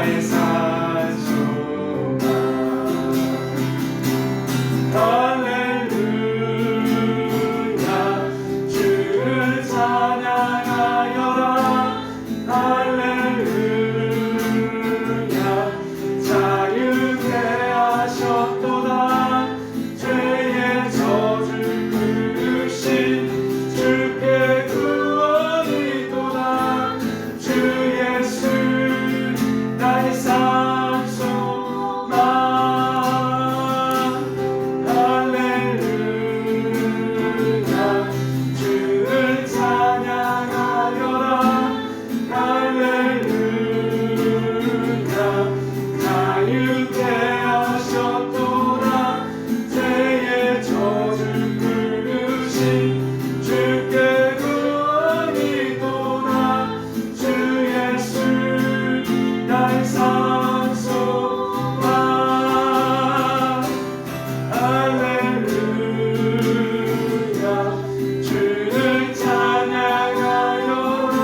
나의 산소가 할렐루야 주를 찬양하여라 할렐루야 자유케 하셨도다 죄의 저주를 끊으신 주께 구원이 도다 주 예수 나의 산소만 할렐루야 주를 찬양하여라 할렐루야 자유케 하셨도다 죄의 저주를 끊으신 주께 구원이 도다 주 예수 나의 산소만 할렐루야 주를 찬양하여라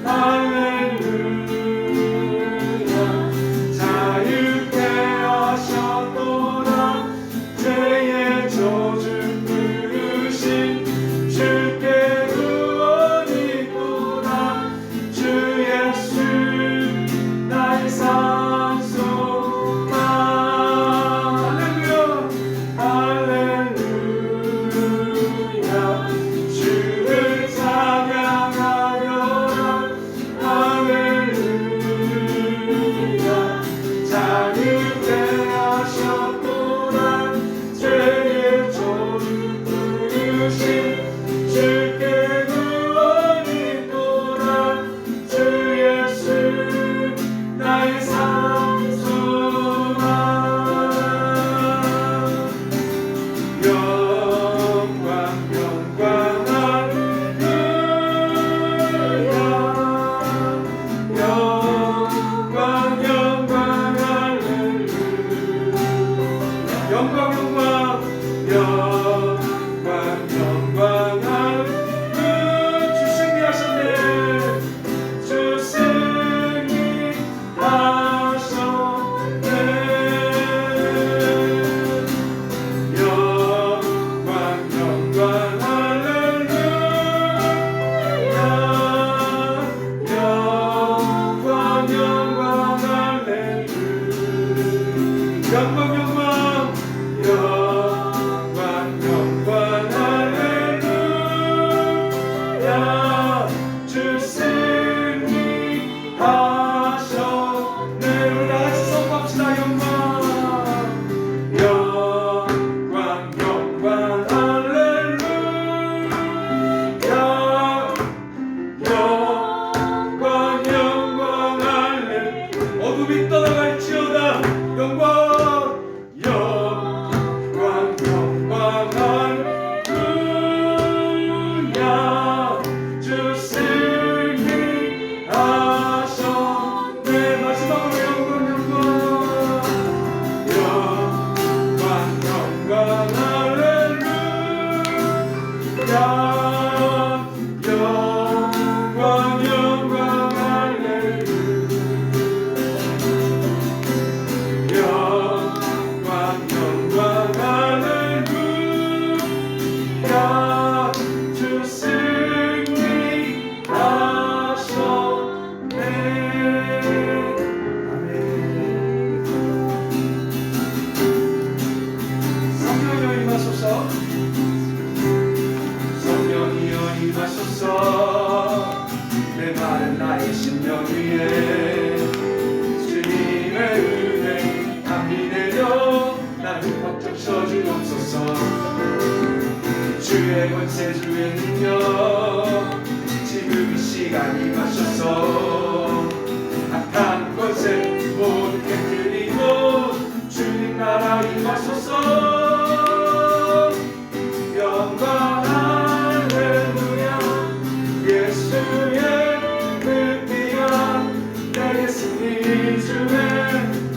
할렐루야 자유케 하셨도다 죄의 저주를 끊으신 주께 구원이 도다 주 예수 나의 산소만 할렐루야 할렐루야 주를 찬양하여라 할렐루야 자유케 하셨도다 죄의 저주를 끊으신 주께 구원이 도다 주 예수 나의 산소만 영광 영광 할렐루야 영광 영광 할렐루야 영광 영광 영광 영광 할렐루야 주 승리하셨네 주 승리하셨네 영광 영광 할렐루야 영광 영광 할렐루야 영광 영광 영광 영광 할렐루야 주 승리하셨네 우리 다같이 선포합시다 영광 영광 영광 할렐루야 영광 영광 할렐루야 어둠이 떠나갈지어다 영광 영광 영광 할렐루야 주 승리하셨네 마지막으로 영광 영광 영광 영광 할렐루야 영광 영광 할렐루야 영광 영광 할렐루야 주 승리하셨네 아멘 성령이여 임하소서 성령이여 임하소서 내 마른 나의 심령 위에 주님의 은혜 담비 내려 나를 벅적 쳐주옵소서 주의 권세 주의 능력 지금 이 시간 임하셔서 악한 권세 모두 깨뜨리고 주님 나라 임하소서 영광 할렐루야 예수의 그 피가 내게 승리 주의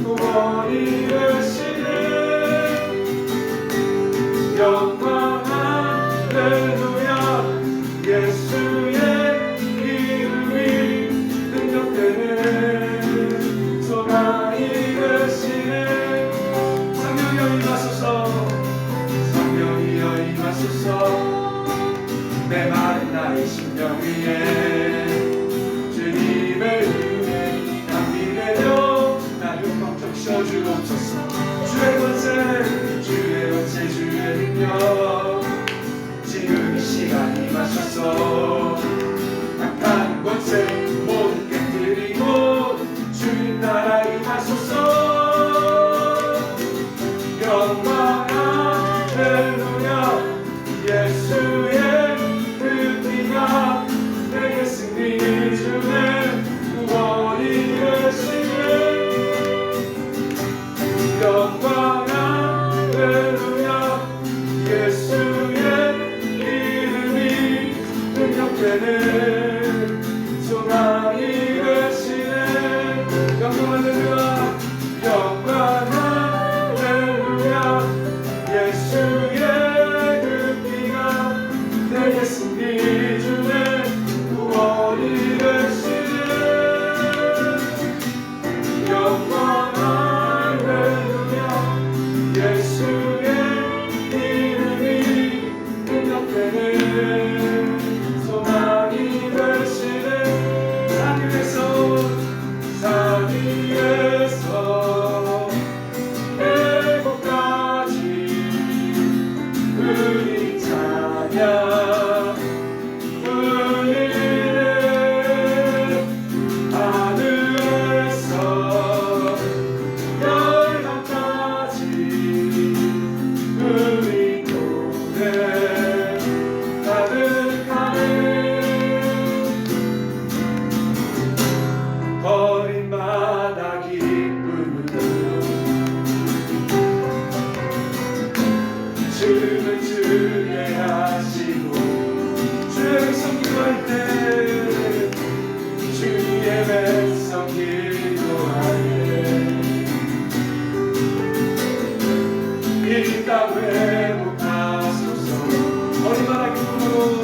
구원이 되시네 영광 할렐루야 예수의 이름이 능력되네 소리 위해서 산 위에서 해고까지 우리 찬양 울리네 하늘에서 열방까지 우리 노래 가득하네 거리마다 기쁨으로 주는 주의 하시고 주의 백성 기도할 때 주의 백성 기도할 때 이 땅 회복하소서 거리마다 기쁨으로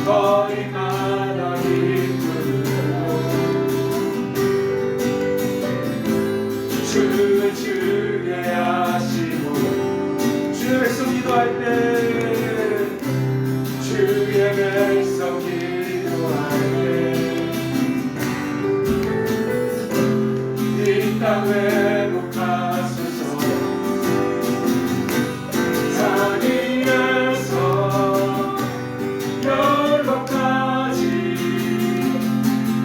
거리마다 주는 주의 하시고 주의 백성 기도할 때 주의 백성 기도할 때 이 땅 회복하소서 산 위에서 열방까지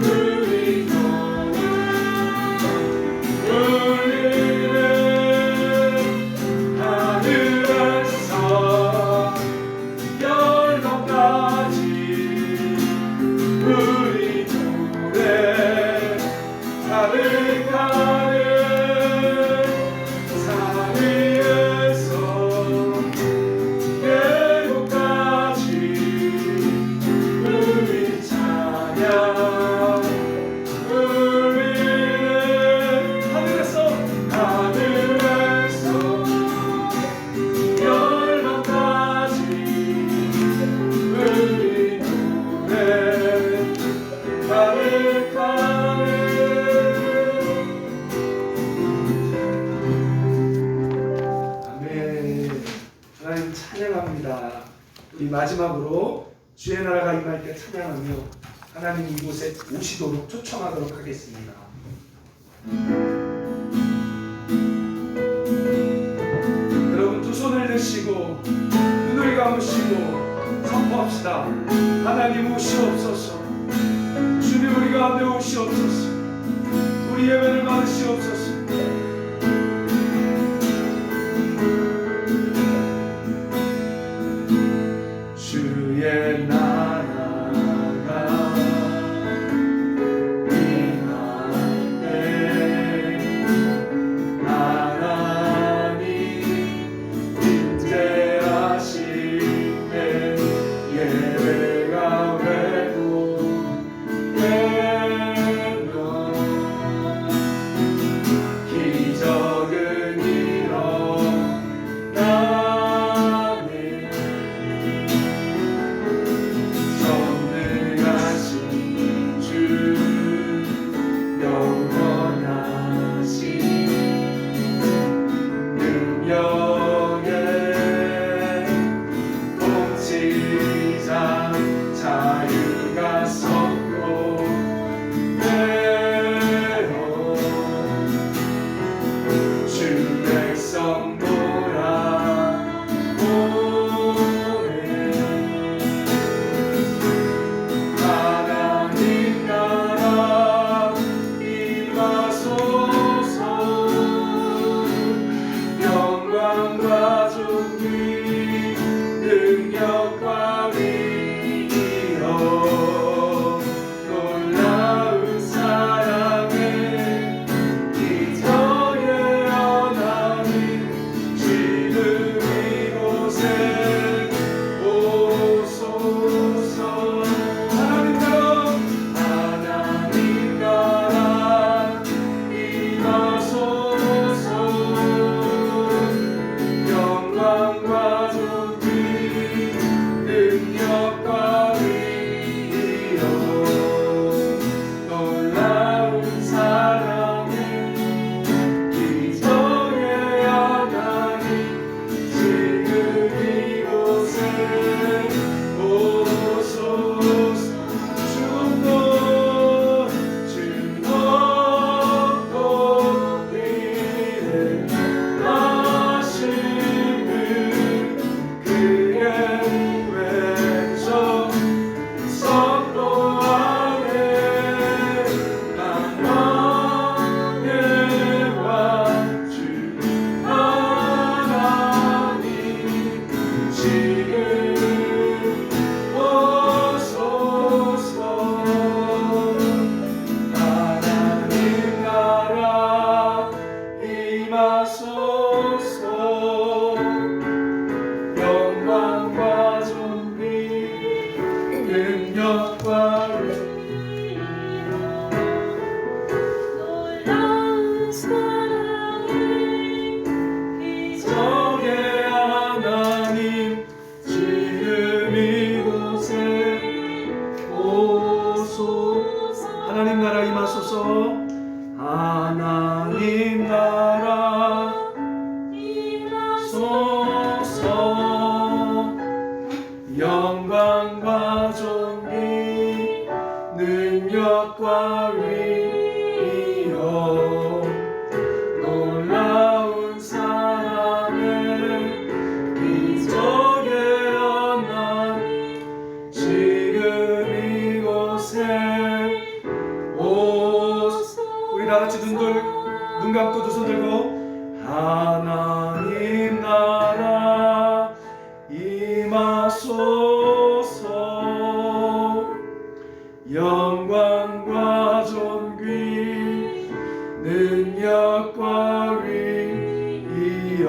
우리 노래 울리네 하늘에서 열방까지 우리 노래 가득하네 산 위에서 계곡까지 우리 찬양 울리네 하늘에서 열방까지 우리 노래 가득하네 아멘. 하나님 찬양합니다. 우리 마지막으로 주의 나라가 임할 때 찬양하며 하나님 이곳에 오시도록 초청하도록 하겠습니다. 여러분 두 손을 드시고 눈을 감으시고 선포합시다. 하나님 오시옵소서. 주님 우리 가운데 오시옵소서. 우리 예배를 받으시옵소서. 주의 나라가 임할 때 하나님 임재하시네 예배가 회복되며 기적이 하나님 나라 임하소서. 하나님 나라 임하소서. 영광과 존귀 능력과 위엄 놀라운 사랑의 기적의 언약 지금 이곳에 우리 다같이 눈 감고 두 손 들고 하나님 나라 임하소서. 영광과 존귀 능력과 위엄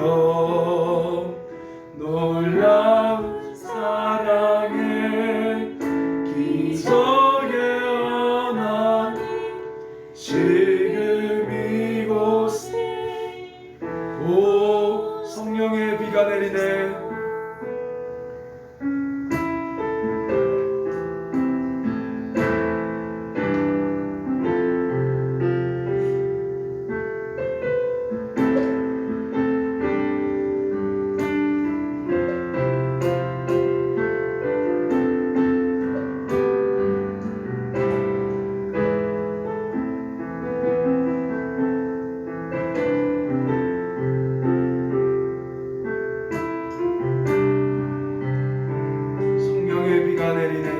놀라운 사랑의 기적의 언약 지금 이곳에 오 성령의 비가 내리네. 비가 내리네.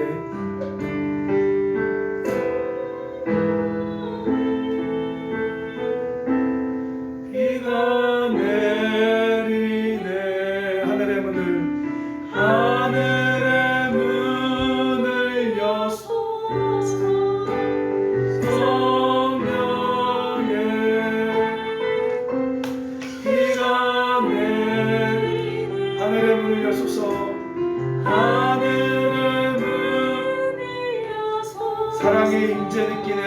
비가 내리네. 하늘의 문을 여소서. 성령의 비가 내리네. 하늘의 문을 여소서. 사랑의 임재 느끼네.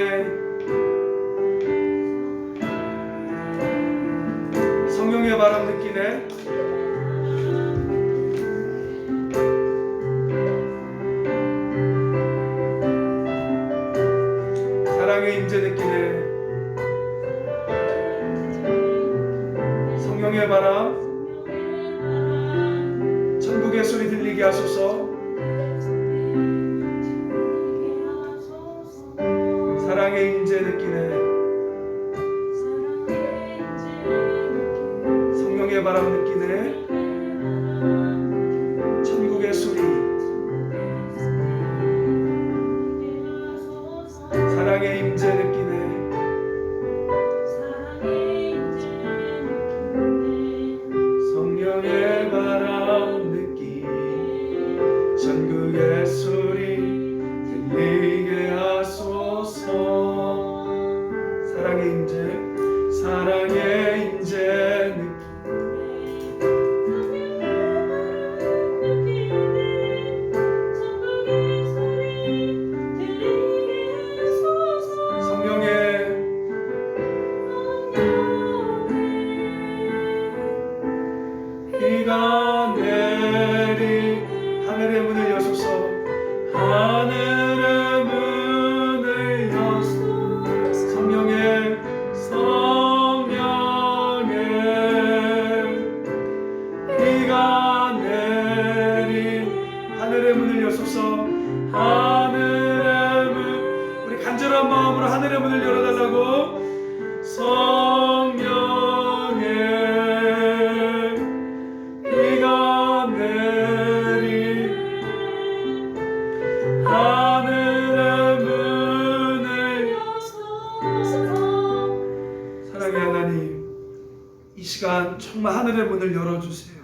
성령의 바람 느끼네. 사랑의 임재 느끼네. 성령의 바람 천국의 소리 들리게 하소서. 사랑의 임재 느끼네. 성령의 바람 느끼네. 천국의 소리. 사랑의 임재 느끼네. 성령의 바람 느끼 천국의 소리 들리게 하소서. 사랑의 임재 비가 내리 하늘의 문을 여소서. 하늘의 문을 여소서. 성령의 비가 내리 하늘의 문을 여소서. 하늘의 문. 우리 간절한 마음으로 하늘의 문을 열어달라고. 비가 내리 하늘의 문을 여소서. 사랑의 하나님, 이 시간 정말 하늘의 문을 열어주세요.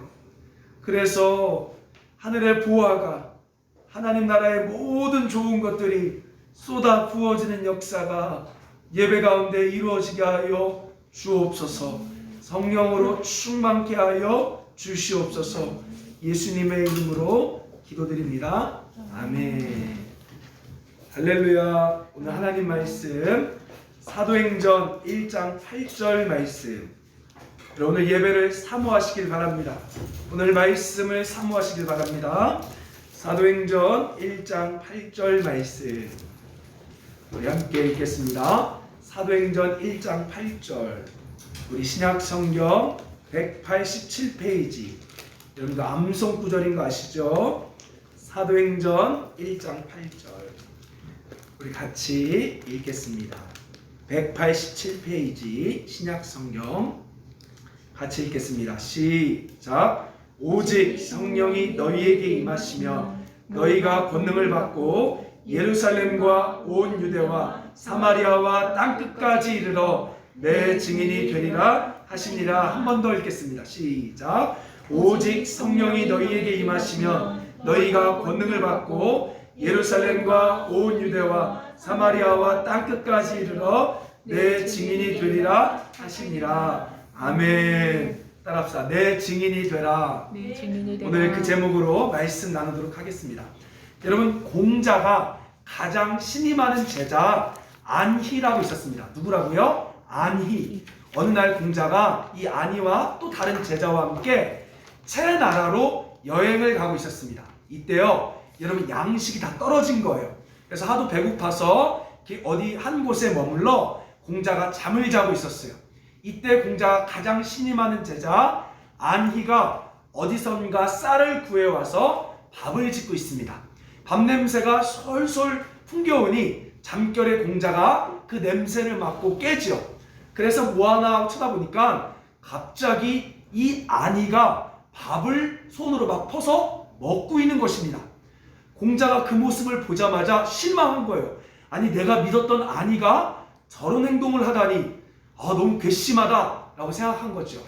그래서 하늘의 보화가 하나님 나라의 모든 좋은 것들이 쏟아 부어지는 역사가 예배 가운데 이루어지게 하여 주옵소서. 성령으로 충만케 하여 주시옵소서. 예수님의 이름으로 기도드립니다. 아멘. 할렐루야. 오늘 하나님 말씀 사도행전 1장 8절 말씀. 오늘 예배를 사모하시길 바랍니다. 오늘 말씀을 사모하시길 바랍니다. 사도행전 1장 8절 말씀. 우리 함께 읽겠습니다. 사도행전 1장 8절. 우리 신약 성경 187페이지. 여러분들 암송 구절인 거 아시죠? 사도행전 1장 8절. 우리 같이 읽겠습니다. 187페이지 신약 성경 같이 읽겠습니다. 시작. 오직 성령이 너희에게 임하시면 너희가 권능을 받고 예루살렘과 온 유대와 사마리아와 땅끝까지 이르러 내 증인이 되리라 하시니라. 한 번 더 읽겠습니다. 시작. 오직 성령이 너희에게 임하시면 너희가 권능을 받고 예루살렘과 온 유대와 사마리아와 땅끝까지 이르러 내 증인이 되리라 하시니라. 아멘. 따라합시다. 내 증인이 되라. 내 증인이 되라. 오늘 그 제목으로 말씀 나누도록 하겠습니다. 여러분, 공자가 가장 신이 많은 제자 안희라고 있었습니다. 누구라고요? 안희. 어느 날 공자가 이 안희와 또 다른 제자와 함께 새 나라로 여행을 가고 있었습니다. 이때요, 여러분, 양식이 다 떨어진 거예요. 그래서 하도 배고파서 어디 한 곳에 머물러 공자가 잠을 자고 있었어요. 이때 공자가 가장 신이 많은 제자 안희가 어디선가 쌀을 구해와서 밥을 짓고 있습니다. 밥 냄새가 솔솔 풍겨오니 잠결에 공자가 그 냄새를 맡고 깨지요. 그래서 뭐하나 쳐다보니까 갑자기 이 안희가 밥을 손으로 막 퍼서 먹고 있는 것입니다. 공자가 그 모습을 보자마자 실망한 거예요. 아니, 내가 믿었던 안희가 저런 행동을 하다니 너무 괘씸하다 라고 생각한 거죠.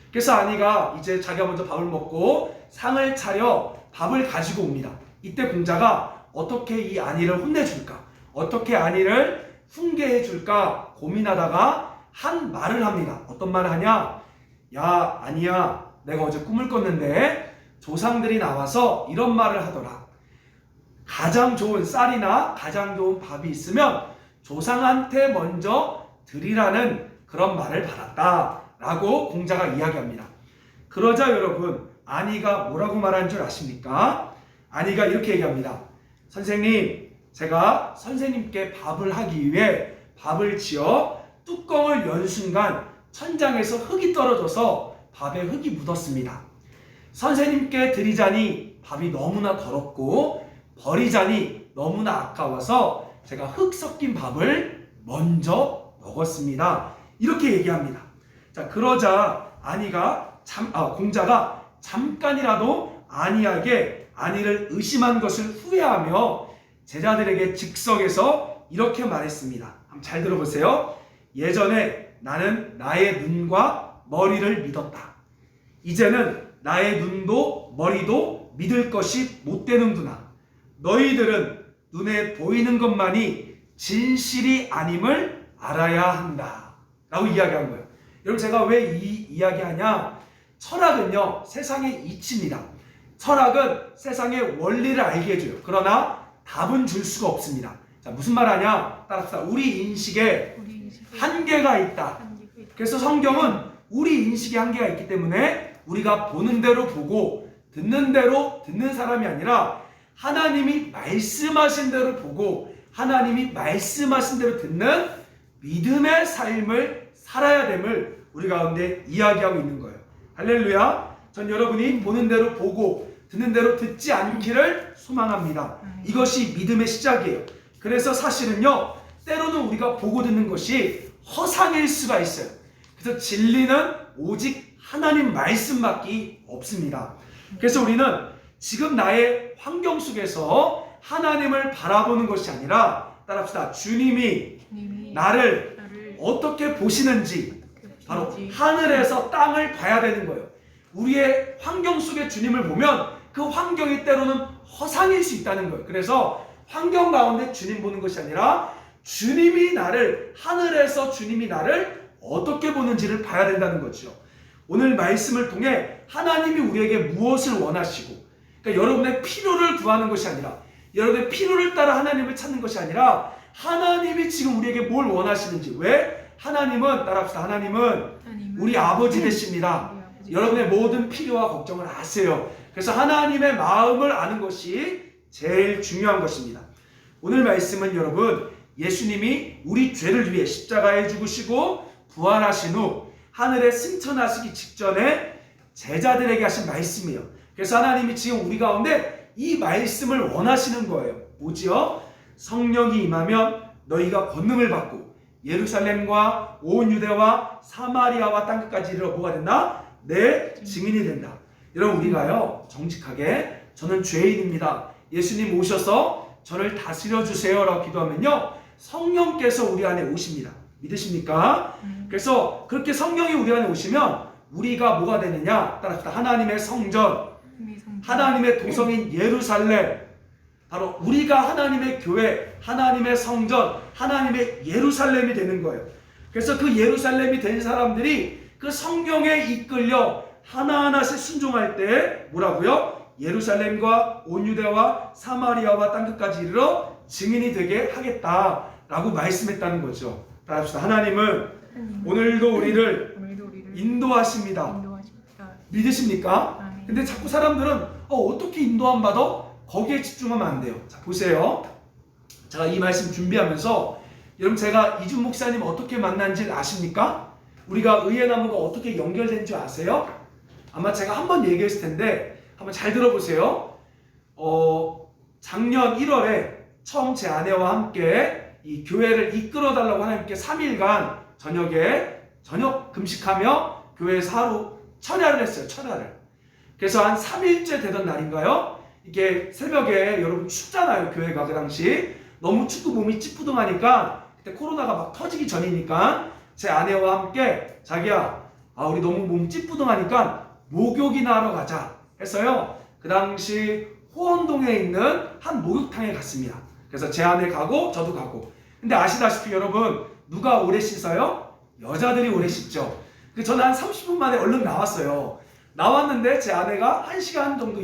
그래서 안희가 이제 자기가 먼저 밥을 먹고 상을 차려 밥을 가지고 옵니다. 이때 공자가 어떻게 이 안희를 혼내줄까, 어떻게 안희를 훈계해줄까 고민하다가 한 말을 합니다. 어떤 말을 하냐? 야, 안희야, 내가 어제 꿈을 꿨는데 조상들이 나와서 이런 말을 하더라. 가장 좋은 쌀이나 가장 좋은 밥이 있으면 조상한테 먼저 드리라는 그런 말을 받았다 라고 공자가 이야기합니다. 그러자 여러분, 안희가 뭐라고 말한 줄 아십니까? 안희가 이렇게 얘기합니다. 선생님, 제가 선생님께 밥을 하기 위해 밥을 지어 뚜껑을 연 순간 천장에서 흙이 떨어져서 밥에 흙이 묻었습니다. 선생님께 드리자니 밥이 너무나 더럽고 버리자니 너무나 아까워서 제가 흙 섞인 밥을 먼저 먹었습니다. 이렇게 얘기합니다. 자, 그러자 공자가 잠깐이라도 안희를 의심한 것을 후회하며 제자들에게 즉석에서 이렇게 말했습니다. 한번 잘 들어보세요. 예전에 나는 나의 눈과 머리를 믿었다. 이제는 나의 눈도 머리도 믿을 것이 못 되는구나. 너희들은 눈에 보이는 것만이 진실이 아님을 알아야 한다 라고 이야기한 거예요. 여러분, 제가 왜 이 이야기하냐? 철학은요, 세상의 이치입니다. 철학은 세상의 원리를 알게 해줘요. 그러나 답은 줄 수가 없습니다. 자, 무슨 말 하냐? 따라합시다. 우리 인식에 한계가 있다. 그래서 성경은 우리 인식에 한계가 있기 때문에 우리가 보는 대로 보고 듣는 대로 듣는 사람이 아니라 하나님이 말씀하신 대로 보고 하나님이 말씀하신 대로 듣는 믿음의 삶을 살아야 됨을 우리 가운데 이야기하고 있는 거예요. 할렐루야. 전 여러분이 보는 대로 보고 듣는 대로 듣지 않기를 소망합니다. 이것이 믿음의 시작이에요. 그래서 사실은요, 때로는 우리가 보고 듣는 것이 허상일 수가 있어요. 그래서 진리는 오직 하나님 말씀밖에 없습니다. 그래서 우리는 지금 나의 환경 속에서 하나님을 바라보는 것이 아니라, 따라합시다. 주님이 나를 어떻게 보시는지 바로 하늘에서 땅을 봐야 되는 거예요. 우리의 환경 속에 주님을 보면 그 환경이 때로는 허상일 수 있다는 거예요. 그래서 환경 가운데 주님 보는 것이 아니라 하늘에서 주님이 나를 어떻게 보는지를 봐야 된다는 거죠. 오늘 말씀을 통해 하나님이 우리에게 무엇을 원하시고, 그러니까 여러분의 필요를 구하는 것이 아니라, 여러분의 필요를 따라 하나님을 찾는 것이 아니라 하나님이 지금 우리에게 뭘 원하시는지. 왜? 하나님은, 따라합시다. 하나님은 우리 아버지 되십니다. 여러분의 모든 필요와 걱정을 아세요. 그래서 하나님의 마음을 아는 것이 제일 중요한 것입니다. 오늘 말씀은 여러분, 예수님이 우리 죄를 위해 십자가에 죽으시고 부활하신 후 하늘에 승천하시기 직전에 제자들에게 하신 말씀이에요. 그래서 하나님이 지금 우리 가운데 이 말씀을 원하시는 거예요. 뭐지요? 성령이 임하면 너희가 권능을 받고 예루살렘과 온 유대와 사마리아와 땅끝까지 이르러 뭐가 된다? 내 증인이 된다. 여러분, 우리가요 정직하게 저는 죄인입니다, 예수님 오셔서 저를 다스려 주세요 라고 기도하면요 성령께서 우리 안에 오십니다. 믿으십니까? 그래서 그렇게 성령이 우리 안에 오시면 우리가 뭐가 되느냐? 따라서 하나님의 성전, 하나님의 도성인 예루살렘, 바로 우리가 하나님의 교회, 하나님의 성전, 하나님의 예루살렘이 되는 거예요. 그래서 그 예루살렘이 된 사람들이 그 성령에 이끌려 하나하나씩 순종할 때 뭐라고요? 예루살렘과 온 유대와 사마리아와 땅끝까지 이르러 증인이 되게 하겠다라고 말씀했다는 거죠. 따라합시다. 하나님은 오늘도 우리를 인도하십니다. 믿으십니까? 근데 자꾸 사람들은 어떻게 인도함 받아? 거기에 집중하면 안 돼요. 자, 보세요. 제가 이 말씀 준비하면서 여러분, 제가 이준 목사님 어떻게 만난지 아십니까? 우리가 의회나무가 어떻게 연결된 줄 아세요? 아마 제가 한번 얘기했을 텐데 한번 잘 들어보세요. 작년 1월에 처음 제 아내와 함께 이 교회를 이끌어달라고 하나님께 3일간 저녁 금식하며 교회에서 하루 철야를 했어요. 철야를. 그래서 한 3일째 되던 날인가요? 이게 새벽에 여러분 춥잖아요. 교회가 그 당시 너무 춥고 몸이 찌뿌둥하니까, 그때 코로나가 막 터지기 전이니까 제 아내와 함께 자기야, 우리 너무 몸 찌뿌둥하니까 목욕이나 하러 가자 해서요, 그 당시 호원동에 있는 한 목욕탕에 갔습니다. 그래서 제 아내 가고 저도 가고. 근데 아시다시피 여러분, 누가 오래 씻어요? 여자들이 오래 씻죠. 저는 한 30분 만에 얼른 나왔어요. 나왔는데 제 아내가 1시간 정도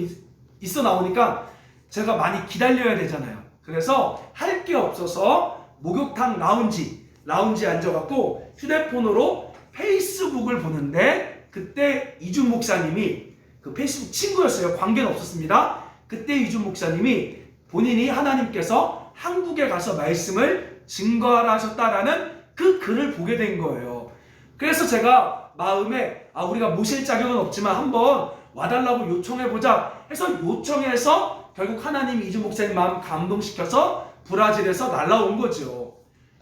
있어 나오니까 제가 많이 기다려야 되잖아요. 그래서 할 게 없어서 목욕탕 라운지에 앉아갖고 휴대폰으로 페이스북을 보는데, 그때 이준 목사님이 그 페이스북 친구였어요. 관계는 없었습니다. 그때 이준 목사님이 본인이 하나님께서 한국에 가서 말씀을 증거하라 하셨다라는 그 글을 보게 된 거예요. 그래서 제가 마음에 우리가 모실 자격은 없지만 한번 와달라고 요청해보자 해서 요청해서 결국 하나님이 이준 목사님 마음 감동시켜서 브라질에서 날라온 거죠.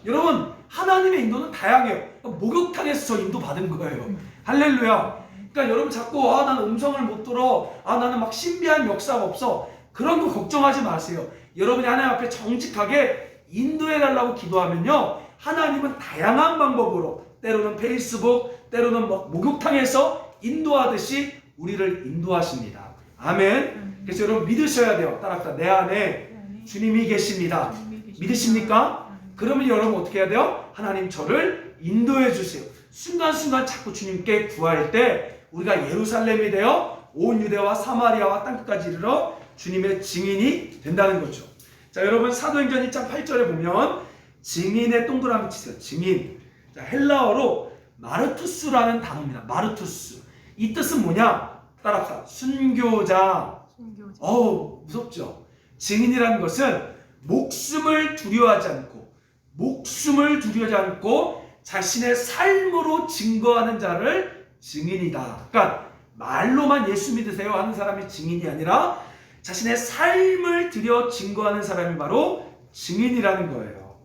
여러분, 하나님의 인도는 다양해요. 목욕탕에서 저 인도 받은 거예요. 할렐루야. 그러니까 여러분 자꾸 나는 음성을 못 들어, 나는 막 신비한 역사가 없어, 그런 거 걱정하지 마세요. 여러분이 하나님 앞에 정직하게 인도해달라고 기도하면요, 하나님은 다양한 방법으로, 때로는 페이스북, 때로는 목욕탕에서 인도하듯이 우리를 인도하십니다. 아멘. 그래서 여러분 믿으셔야 돼요. 따라합시다. 내 안에 주님이 계십니다. 믿으십니까? 그러면 여러분 어떻게 해야 돼요? 하나님 저를 인도해 주세요. 순간순간 자꾸 주님께 구할 때 우리가 예루살렘이 되어 온 유대와 사마리아와 땅끝까지 이르러 주님의 증인이 된다는 거죠. 자, 여러분 사도행전 1장 8절에 보면 증인의 동그라미 치세요. 증인. 자, 헬라어로 마르투스라는 단어입니다. 마르투스. 이 뜻은 뭐냐? 따라합시다. 순교자. 무섭죠? 증인이라는 것은 목숨을 두려워하지 않고 자신의 삶으로 증거하는 자를 증인이다. 그러니까 말로만 예수 믿으세요 하는 사람이 증인이 아니라 자신의 삶을 들여 증거하는 사람이 바로 증인이라는 거예요.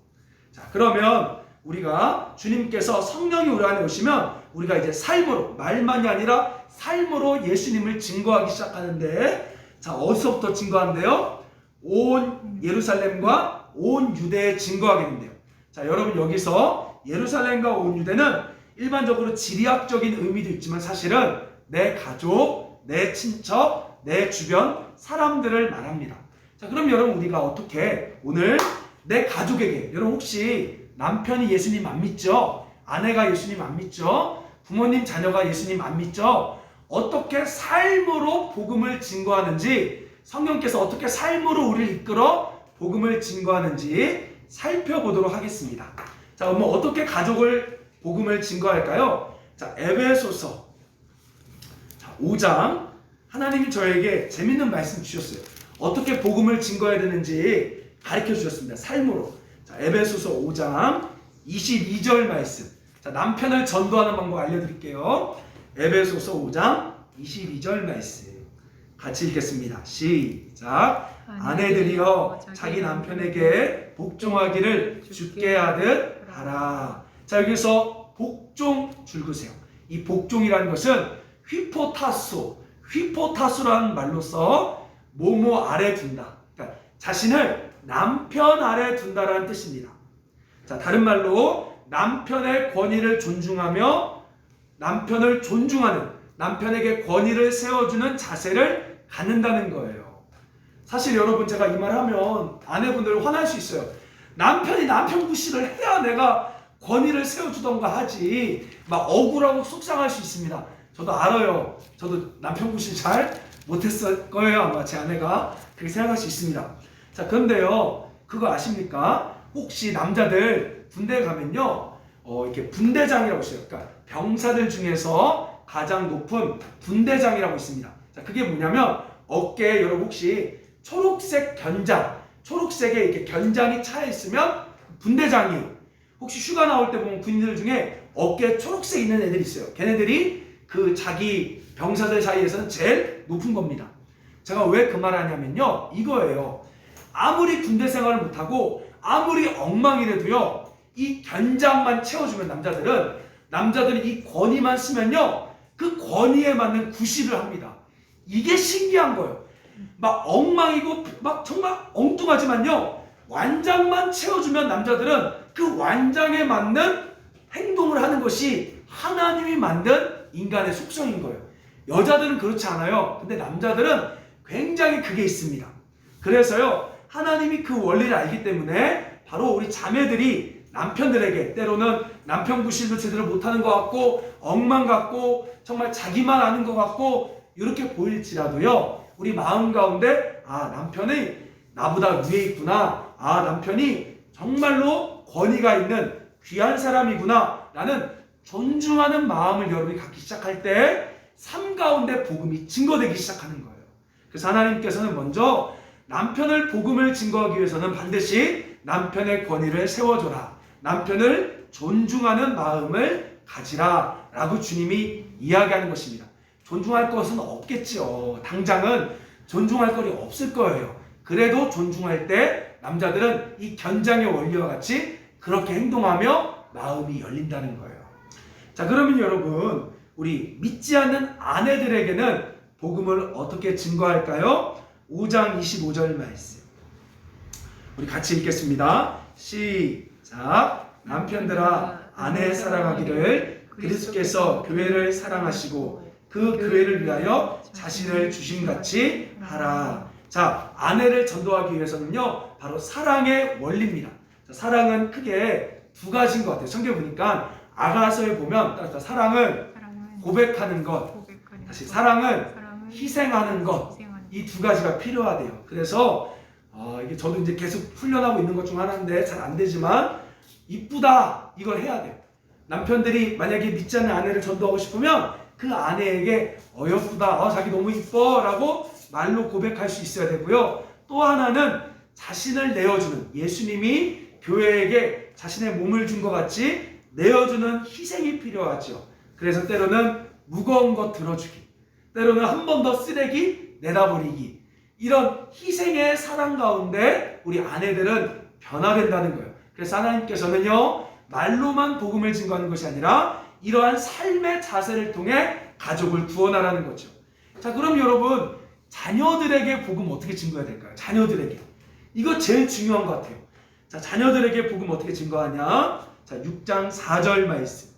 자, 그러면 우리가 주님께서 성령이 우리 안에 오시면 우리가 이제 삶으로, 말만이 아니라 삶으로 예수님을 증거하기 시작하는데, 자, 어디서부터 증거한대요? 온 예루살렘과 온 유대에 증거하게 된대요. 자, 여러분 여기서 예루살렘과 온 유대는 일반적으로 지리학적인 의미도 있지만 사실은 내 가족, 내 친척, 내 주변 사람들을 말합니다. 자, 그럼 여러분 우리가 어떻게 오늘 내 가족에게, 여러분 혹시 남편이 예수님 안 믿죠? 아내가 예수님 안 믿죠? 부모님 자녀가 예수님 안 믿죠? 어떻게 삶으로 복음을 증거하는지, 성령께서 어떻게 삶으로 우리를 이끌어 복음을 증거하는지 살펴보도록 하겠습니다. 자, 그럼 어떻게 가족을 복음을 증거할까요? 자, 에베소서 5장 하나님이 저에게 재밌는 말씀 주셨어요. 어떻게 복음을 증거해야 되는지 가르쳐 주셨습니다. 삶으로. 자, 에베소서 5장 22절 말씀. 자, 남편을 전도하는 방법 알려드릴게요. 에베소서 5장 22절 말씀. 같이 읽겠습니다. 시작. 아내들이여 자기 남편에게 복종하기를 주께 하듯 하라. 자, 여기서 복종 줄그세요. 이 복종이라는 것은 휘포타수라는 말로써 뭐뭐 아래 둔다. 그러니까 자신을 남편 아래 둔다라는 뜻입니다. 자, 다른 말로 남편의 권위를 존중하며 남편을 존중하는, 남편에게 권위를 세워주는 자세를 갖는다는 거예요. 사실 여러분, 제가 이 말 하면 아내분들 화날 수 있어요. 남편이 남편 구실을 해야 내가 권위를 세워주던가 하지, 막 억울하고 속상할 수 있습니다. 저도 알아요. 저도 남편 구실 잘 못했을 거예요. 아마 제 아내가 그렇게 생각할 수 있습니다. 자, 그런데요, 그거 아십니까? 혹시 남자들 군대 가면요, 이렇게 분대장이라고 있어요. 그러니까 병사들 중에서 가장 높은 분대장이라고 있습니다. 자, 그게 뭐냐면 어깨에 여러분 혹시 초록색 견장, 초록색에 이렇게 견장이 차 있으면 분대장이에요. 혹시 휴가 나올 때 보면 군인들 중에 어깨에 초록색 있는 애들이 있어요. 걔네들이 그 자기 병사들 사이에서는 제일 높은 겁니다. 제가 왜 그 말을 하냐면요, 이거예요. 아무리 군대 생활을 못하고 아무리 엉망이라도요, 이 견장만 채워주면 남자들은 이 권위만 쓰면요, 그 권위에 맞는 구실을 합니다. 이게 신기한 거예요. 막 엉망이고 막 정말 엉뚱하지만요, 완장만 채워주면 남자들은 그 완장에 맞는 행동을 하는 것이 하나님이 만든 인간의 속성인 거예요. 여자들은 그렇지 않아요. 근데 남자들은 굉장히 그게 있습니다. 그래서요, 하나님이 그 원리를 알기 때문에 바로 우리 자매들이 남편들에게 때로는 남편 구실도 제대로 못하는 것 같고 엉망 같고 정말 자기만 아는 것 같고 이렇게 보일지라도요, 우리 마음 가운데 남편이 나보다 위에 있구나, 남편이 정말로 권위가 있는 귀한 사람이구나 라는 존중하는 마음을 여러분이 갖기 시작할 때 삶 가운데 복음이 증거되기 시작하는 거예요. 그래서 하나님께서는 먼저 남편을 복음을 증거하기 위해서는 반드시 남편의 권위를 세워줘라, 남편을 존중하는 마음을 가지라 라고 주님이 이야기하는 것입니다. 존중할 것은 없겠지요. 당장은 존중할 것이 없을 거예요. 그래도 존중할 때 남자들은 이 견장의 원리와 같이 그렇게 행동하며 마음이 열린다는 거예요. 자, 그러면 여러분, 우리 믿지 않는 아내들에게는 복음을 어떻게 증거할까요? 5장 25절 말씀. 우리 같이 읽겠습니다. 시작. 남편들아, 아내 사랑하기를 그리스도께서 교회를 사랑하시고 그 교회를 위하여 자신을 주심같이 하라. 자, 아내를 전도하기 위해서는요, 바로 사랑의 원리입니다. 자, 사랑은 크게 두 가지인 것 같아요. 성경 보니까 아가서에 보면 사랑은 고백하는 것, 다시 사랑은 희생하는 것, 이 두 가지가 필요하대요. 그래서 이게 저도 이제 계속 훈련하고 있는 것 중 하나인데 잘 안 되지만 이쁘다, 이걸 해야 돼요. 남편들이 만약에 믿지 않는 아내를 전도하고 싶으면 그 아내에게 예쁘다, 자기 너무 이뻐 라고 말로 고백할 수 있어야 되고요. 또 하나는 자신을 내어주는, 예수님이 교회에게 자신의 몸을 준 것 같이 내어주는 희생이 필요하죠. 그래서 때로는 무거운 것 들어주기, 때로는 한 번 더 쓰레기 내다버리기, 이런 희생의 사랑 가운데 우리 아내들은 변화된다는 거예요. 그래서 하나님께서는요, 말로만 복음을 증거하는 것이 아니라 이러한 삶의 자세를 통해 가족을 구원하라는 거죠. 자, 그럼 여러분, 자녀들에게 복음 어떻게 증거해야 될까요? 자녀들에게. 이거 제일 중요한 것 같아요. 자, 자녀들에게 복음 어떻게 증거하냐? 자, 6장 4절 말씀.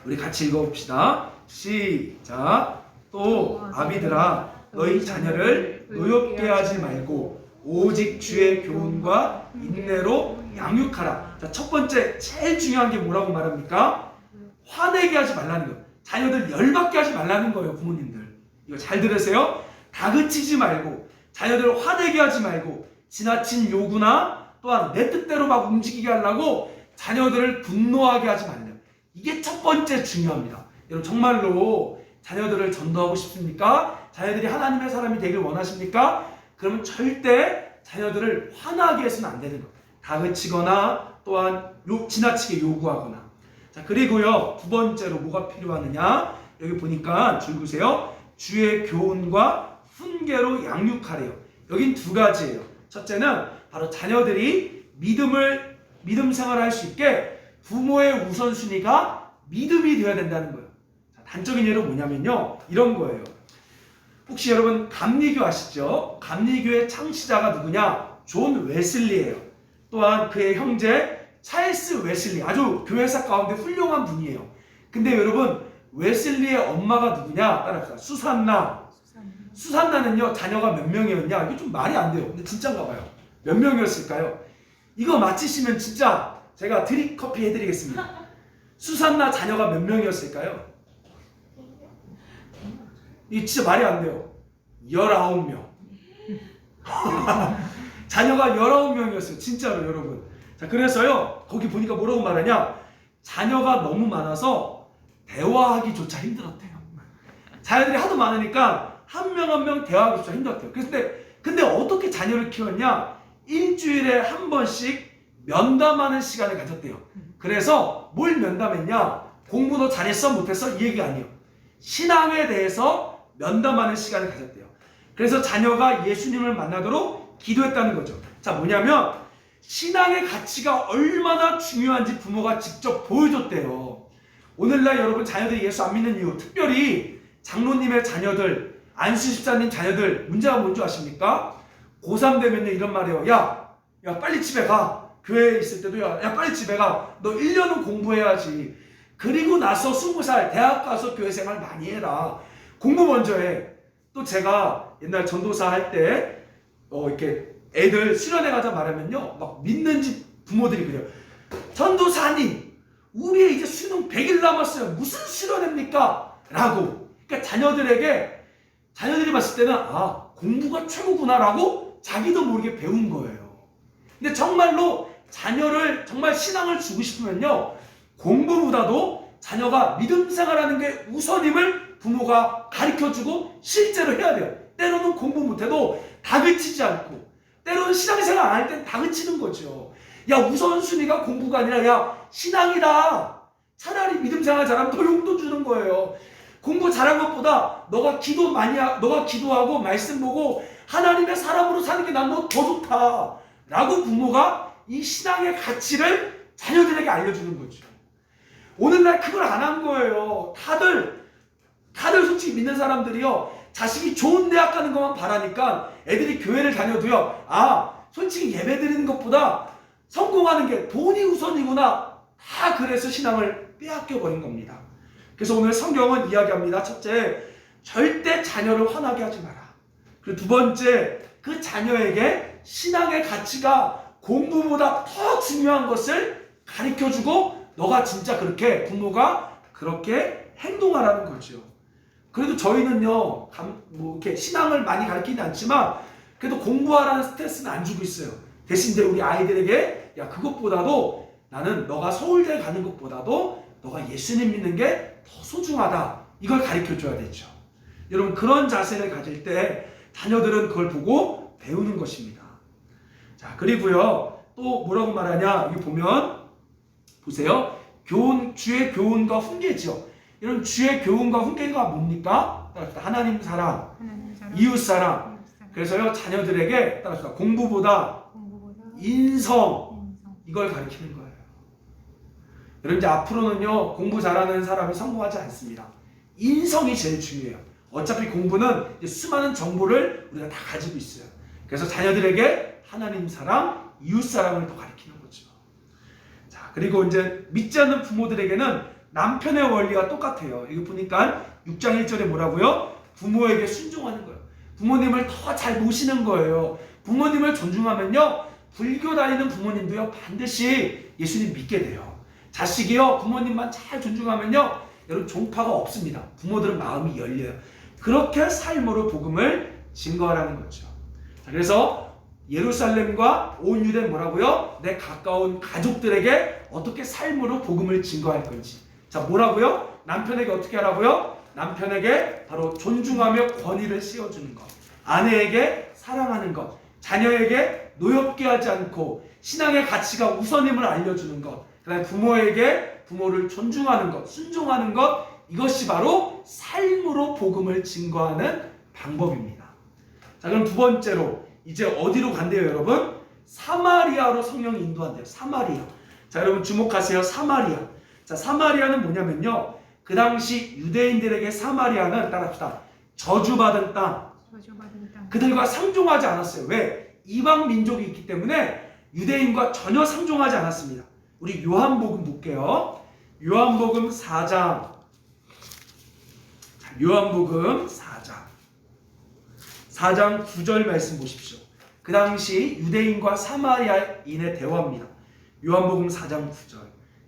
우리 같이 읽어봅시다. 시작. 또 아비들아, 너희 자녀를 노엽게 하지 말고 오직 주의 교훈과 인내로 양육하라. 자, 첫 번째 제일 중요한 게 뭐라고 말합니까? 화내게 하지 말라는 거예요. 자녀들 열받게 하지 말라는 거예요. 부모님들, 이거 잘 들으세요. 다그치지 말고, 자녀들을 화내게 하지 말고, 지나친 요구나 또한 내 뜻대로 막 움직이게 하려고 자녀들을 분노하게 하지 말라. 이게 첫 번째 중요합니다. 여러분, 정말로 자녀들을 전도하고 싶습니까? 자녀들이 하나님의 사람이 되길 원하십니까? 그러면 절대 자녀들을 화나게 해서는 안 되는 거예요. 다그치거나 또한 지나치게 요구하거나. 자, 그리고요, 두 번째로 뭐가 필요하느냐? 여기 보니까 줄 보세요. 주의 교훈과 훈계로 양육하래요. 여긴 두 가지예요. 첫째는 바로 자녀들이 믿음 생활을 할 수 있게 부모의 우선순위가 믿음이 되어야 된다는 거예요. 자, 단적인 예로 뭐냐면요, 이런 거예요. 혹시 여러분 감리교 아시죠? 감리교의 창시자가 누구냐? 존 웨슬리예요. 또한 그의 형제 찰스 웨슬리, 아주 교회사 가운데 훌륭한 분이에요. 근데 여러분 웨슬리의 엄마가 누구냐? 따라합시다. 수산나는요, 자녀가 몇 명이었냐? 이게 좀 말이 안 돼요. 근데 진짜인가 봐요. 몇 명이었을까요? 이거 맞히시면 진짜 제가 드립커피 해드리겠습니다. 수산나 자녀가 몇 명이었을까요? 이게 진짜 말이 안 돼요. 19명. 자녀가 19명이었어요. 진짜로 여러분. 자, 그래서요, 거기 보니까 뭐라고 말하냐? 자녀가 너무 많아서 대화하기조차 힘들었대요. 자녀들이 하도 많으니까 한 명 한 명 대화하기조차 힘들었대요. 근데 어떻게 자녀를 키웠냐? 일주일에 한 번씩 면담하는 시간을 가졌대요. 그래서 뭘 면담했냐? 공부 너 잘했어? 못했어? 이 얘기가 아니에요. 신앙에 대해서 면담하는 시간을 가졌대요. 그래서 자녀가 예수님을 만나도록 기도했다는 거죠. 자, 뭐냐면 신앙의 가치가 얼마나 중요한지 부모가 직접 보여줬대요. 오늘날 여러분 자녀들이 예수 안 믿는 이유, 특별히 장로님의 자녀들, 안수 집사님 자녀들 문제가 뭔지 아십니까? 고3 되면요 이런 말이에요. 야 빨리 집에 가. 교회에 있을 때도 야 빨리 집에 가. 너 1년은 공부해야지. 그리고 나서 20살 대학 가서 교회 생활 많이 해라. 공부 먼저 해. 또 제가 옛날 전도사 할 때 이렇게 애들 수련회 가자 말하면요 막 믿는 집 부모들이 그래요. 전도사님 우리 이제 수능 100일 남았어요. 무슨 수련회입니까? 라고. 그러니까 자녀들이 봤을 때는 공부가 최고구나 라고 자기도 모르게 배운 거예요. 근데 정말로 자녀를 정말 신앙을 주고 싶으면요 공부보다도 자녀가 믿음 생활하는 게 우선임을 부모가 가르쳐주고 실제로 해야 돼요. 때로는 공부 못해도 다그치지 않고, 때로는 신앙생활 안 할 땐 다그치는 거죠. 야 우선순위가 공부가 아니라 야 신앙이다. 차라리 믿음 생활 잘하면 더 용돈 주는 거예요. 공부 잘한 것보다 너가 기도하고 말씀 보고 하나님의 사람으로 사는 게 난 너 더 좋다 라고 부모가 이 신앙의 가치를 자녀들에게 알려주는 거죠. 오늘날 그걸 안 한 거예요. 다들 솔직히 믿는 사람들이요 자식이 좋은 대학 가는 것만 바라니까 애들이 교회를 다녀도요 솔직히 예배 드리는 것보다 성공하는 게 돈이 우선이구나. 다 그래서 신앙을 빼앗겨 버린 겁니다. 그래서 오늘 성경은 이야기합니다. 첫째, 절대 자녀를 화나게 하지 마라. 그리고 두 번째, 그 자녀에게 신앙의 가치가 공부보다 더 중요한 것을 가르쳐주고 너가 진짜 그렇게 부모가 그렇게 행동하라는 거죠. 그래도 저희는요 이렇게 신앙을 많이 가르치진 않지만 그래도 공부하라는 스트레스는 안 주고 있어요. 대신 이제 우리 아이들에게 야 그것보다도 나는 너가 서울대 가는 것보다도 너가 예수님 믿는 게 더 소중하다. 이걸 가르쳐줘야 되죠. 여러분 그런 자세를 가질 때 자녀들은 그걸 보고 배우는 것입니다. 자 그리고요 또 뭐라고 말하냐 여기 보면 보세요. 주의 교훈과 훈계죠. 이런 주의 교훈과 훈계가 뭡니까? 하나님 사랑, 이웃 사랑. 그래서요 자녀들에게 따라서 공부보다 인성 이걸 가르치는 거예요. 여러분 이제 앞으로는요 공부 잘하는 사람이 성공하지 않습니다. 인성이 제일 중요해요. 어차피 공부는 이제 수많은 정보를 우리가 다 가지고 있어요. 그래서 자녀들에게 하나님 사랑, 이웃 사랑을 더 가르치는 거죠. 자 그리고 이제 믿지 않는 부모들에게는 남편의 원리가 똑같아요. 이거 보니까 6장 1절에 뭐라고요? 부모에게 순종하는 거예요. 부모님을 더 잘 모시는 거예요. 부모님을 존중하면요 불교 다니는 부모님도요 반드시 예수님 믿게 돼요. 자식이요 부모님만 잘 존중하면요 여러분 종파가 없습니다. 부모들은 마음이 열려요. 그렇게 삶으로 복음을 증거하라는 거죠. 자, 그래서 예루살렘과 온 유대 뭐라고요? 내 가까운 가족들에게 어떻게 삶으로 복음을 증거할 건지. 자 뭐라고요? 남편에게 어떻게 하라고요? 남편에게 바로 존중하며 권위를 씌워주는 것, 아내에게 사랑하는 것, 자녀에게 노엽게 하지 않고 신앙의 가치가 우선임을 알려주는 것, 그다음에 부모에게 부모를 존중하는 것, 순종하는 것, 이것이 바로 삶으로 복음을 증거하는 방법입니다. 자, 그럼 두 번째로 이제 어디로 간대요, 여러분? 사마리아로 성령이 인도한대요. 사마리아. 자, 여러분 주목하세요. 사마리아. 자, 사마리아는 뭐냐면요, 그 당시 유대인들에게 사마리아는, 따라합시다, 저주받은 땅, 그들과 상종하지 않았어요. 왜? 이방 민족이 있기 때문에 유대인과 전혀 상종하지 않았습니다. 우리 요한복음 볼게요. 요한복음 4장. 자, 요한복음 4장 9절 말씀 보십시오. 그 당시 유대인과 사마리아인의 대화입니다. 요한복음 4장 9절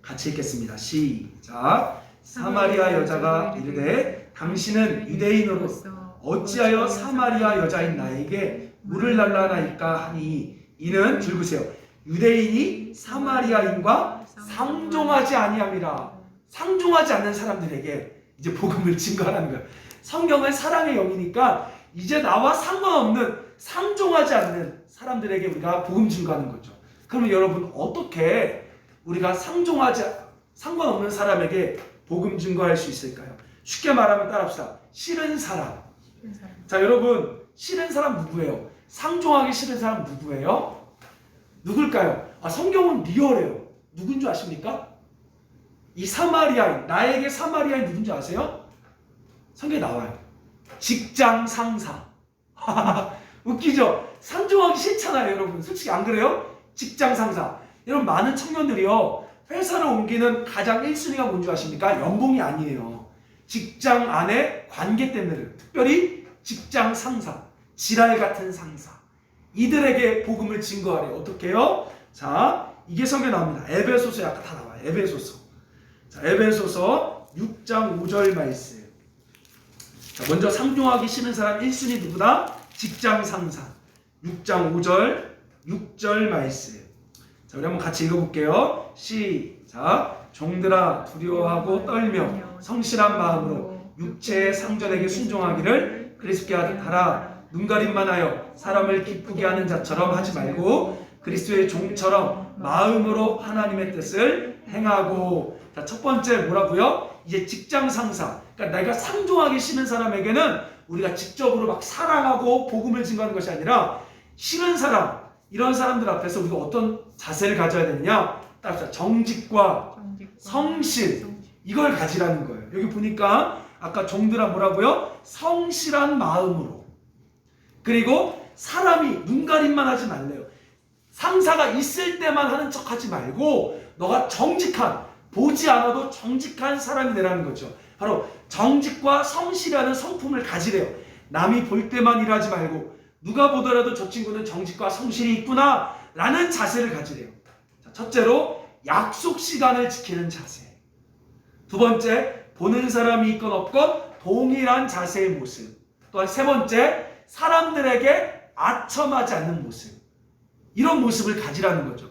같이 읽겠습니다. 시작. 사마리아 여자가 이르되 당신은 유대인으로서 어찌하여 사마리아 여자인 나에게 물을 달라나이까 하니, 이는 읽으세요. 유대인이 사마리아인과 상종하지 아니함이라. 상종하지 않는 사람들에게 이제 복음을 증거하는 거예요. 성경은 사랑의 영이니까 이제 나와 상관없는, 상종하지 않는 사람들에게 우리가 복음 증거하는 거죠. 그러면 여러분, 어떻게 우리가 상관없는 사람에게 복음 증거할 수 있을까요? 쉽게 말하면 따라합시다. 싫은 사람. 자, 여러분, 싫은 사람 누구예요? 상종하기 싫은 사람 누구예요? 누굴까요? 성경은 리얼해요. 누군 줄 아십니까? 이 사마리아인, 나에게 사마리아인 누군지 아세요? 성경에 나와요. 직장 상사. 웃기죠? 상종하기 싫잖아요, 여러분. 솔직히 안 그래요? 직장 상사. 여러분, 많은 청년들이요, 회사를 옮기는 가장 1순위가 뭔지 아십니까? 연봉이 아니에요. 직장 안의 관계 때문에, 특별히 직장 상사, 지랄 같은 상사, 이들에게 복음을 증거하래요. 어떻게 해요? 자, 이게 성경에 나옵니다. 에베소서에 아까 다 나와요. 에베소서. 자, 에베소서 6장 5절 말씀. 자, 먼저 상종하기 싫은 사람 1순위 누구다? 직장 상사. 6장 5절 6절 말씀. 자, 우리 한번 같이 읽어볼게요. 시작. 종들아 두려워하고 떨며 성실한 마음으로 육체의 상전에게 순종하기를 그리스도께 하듯 하라. 눈가림만 하여 사람을 기쁘게 하는 자처럼 하지 말고 그리스도의 종처럼 마음으로 하나님의 뜻을 행하고. 자, 첫 번째 뭐라고요? 이제 직장 상사. 그러니까 내가 상종하기 싫은 사람에게는 우리가 직접으로 막 사랑하고 복음을 증거하는 것이 아니라, 싫은 사람, 이런 사람들 앞에서 우리가 어떤 자세를 가져야 되느냐? 따라서 정직과 성실, 이걸 가지라는 거예요. 여기 보니까 아까 종들아 뭐라고요? 성실한 마음으로. 그리고 사람이 눈가림만 하지 말래요. 상사가 있을 때만 하는 척 하지 말고 너가 정직한, 보지 않아도 정직한 사람이 되라는 거죠. 바로 정직과 성실이라는 성품을 가지래요. 남이 볼 때만 일하지 말고 누가 보더라도 저 친구는 정직과 성실이 있구나 라는 자세를 가지래요. 자, 첫째로 약속 시간을 지키는 자세. 두 번째, 보는 사람이 있건 없건 동일한 자세의 모습. 또한 세 번째, 사람들에게 아첨하지 않는 모습. 이런 모습을 가지라는 거죠.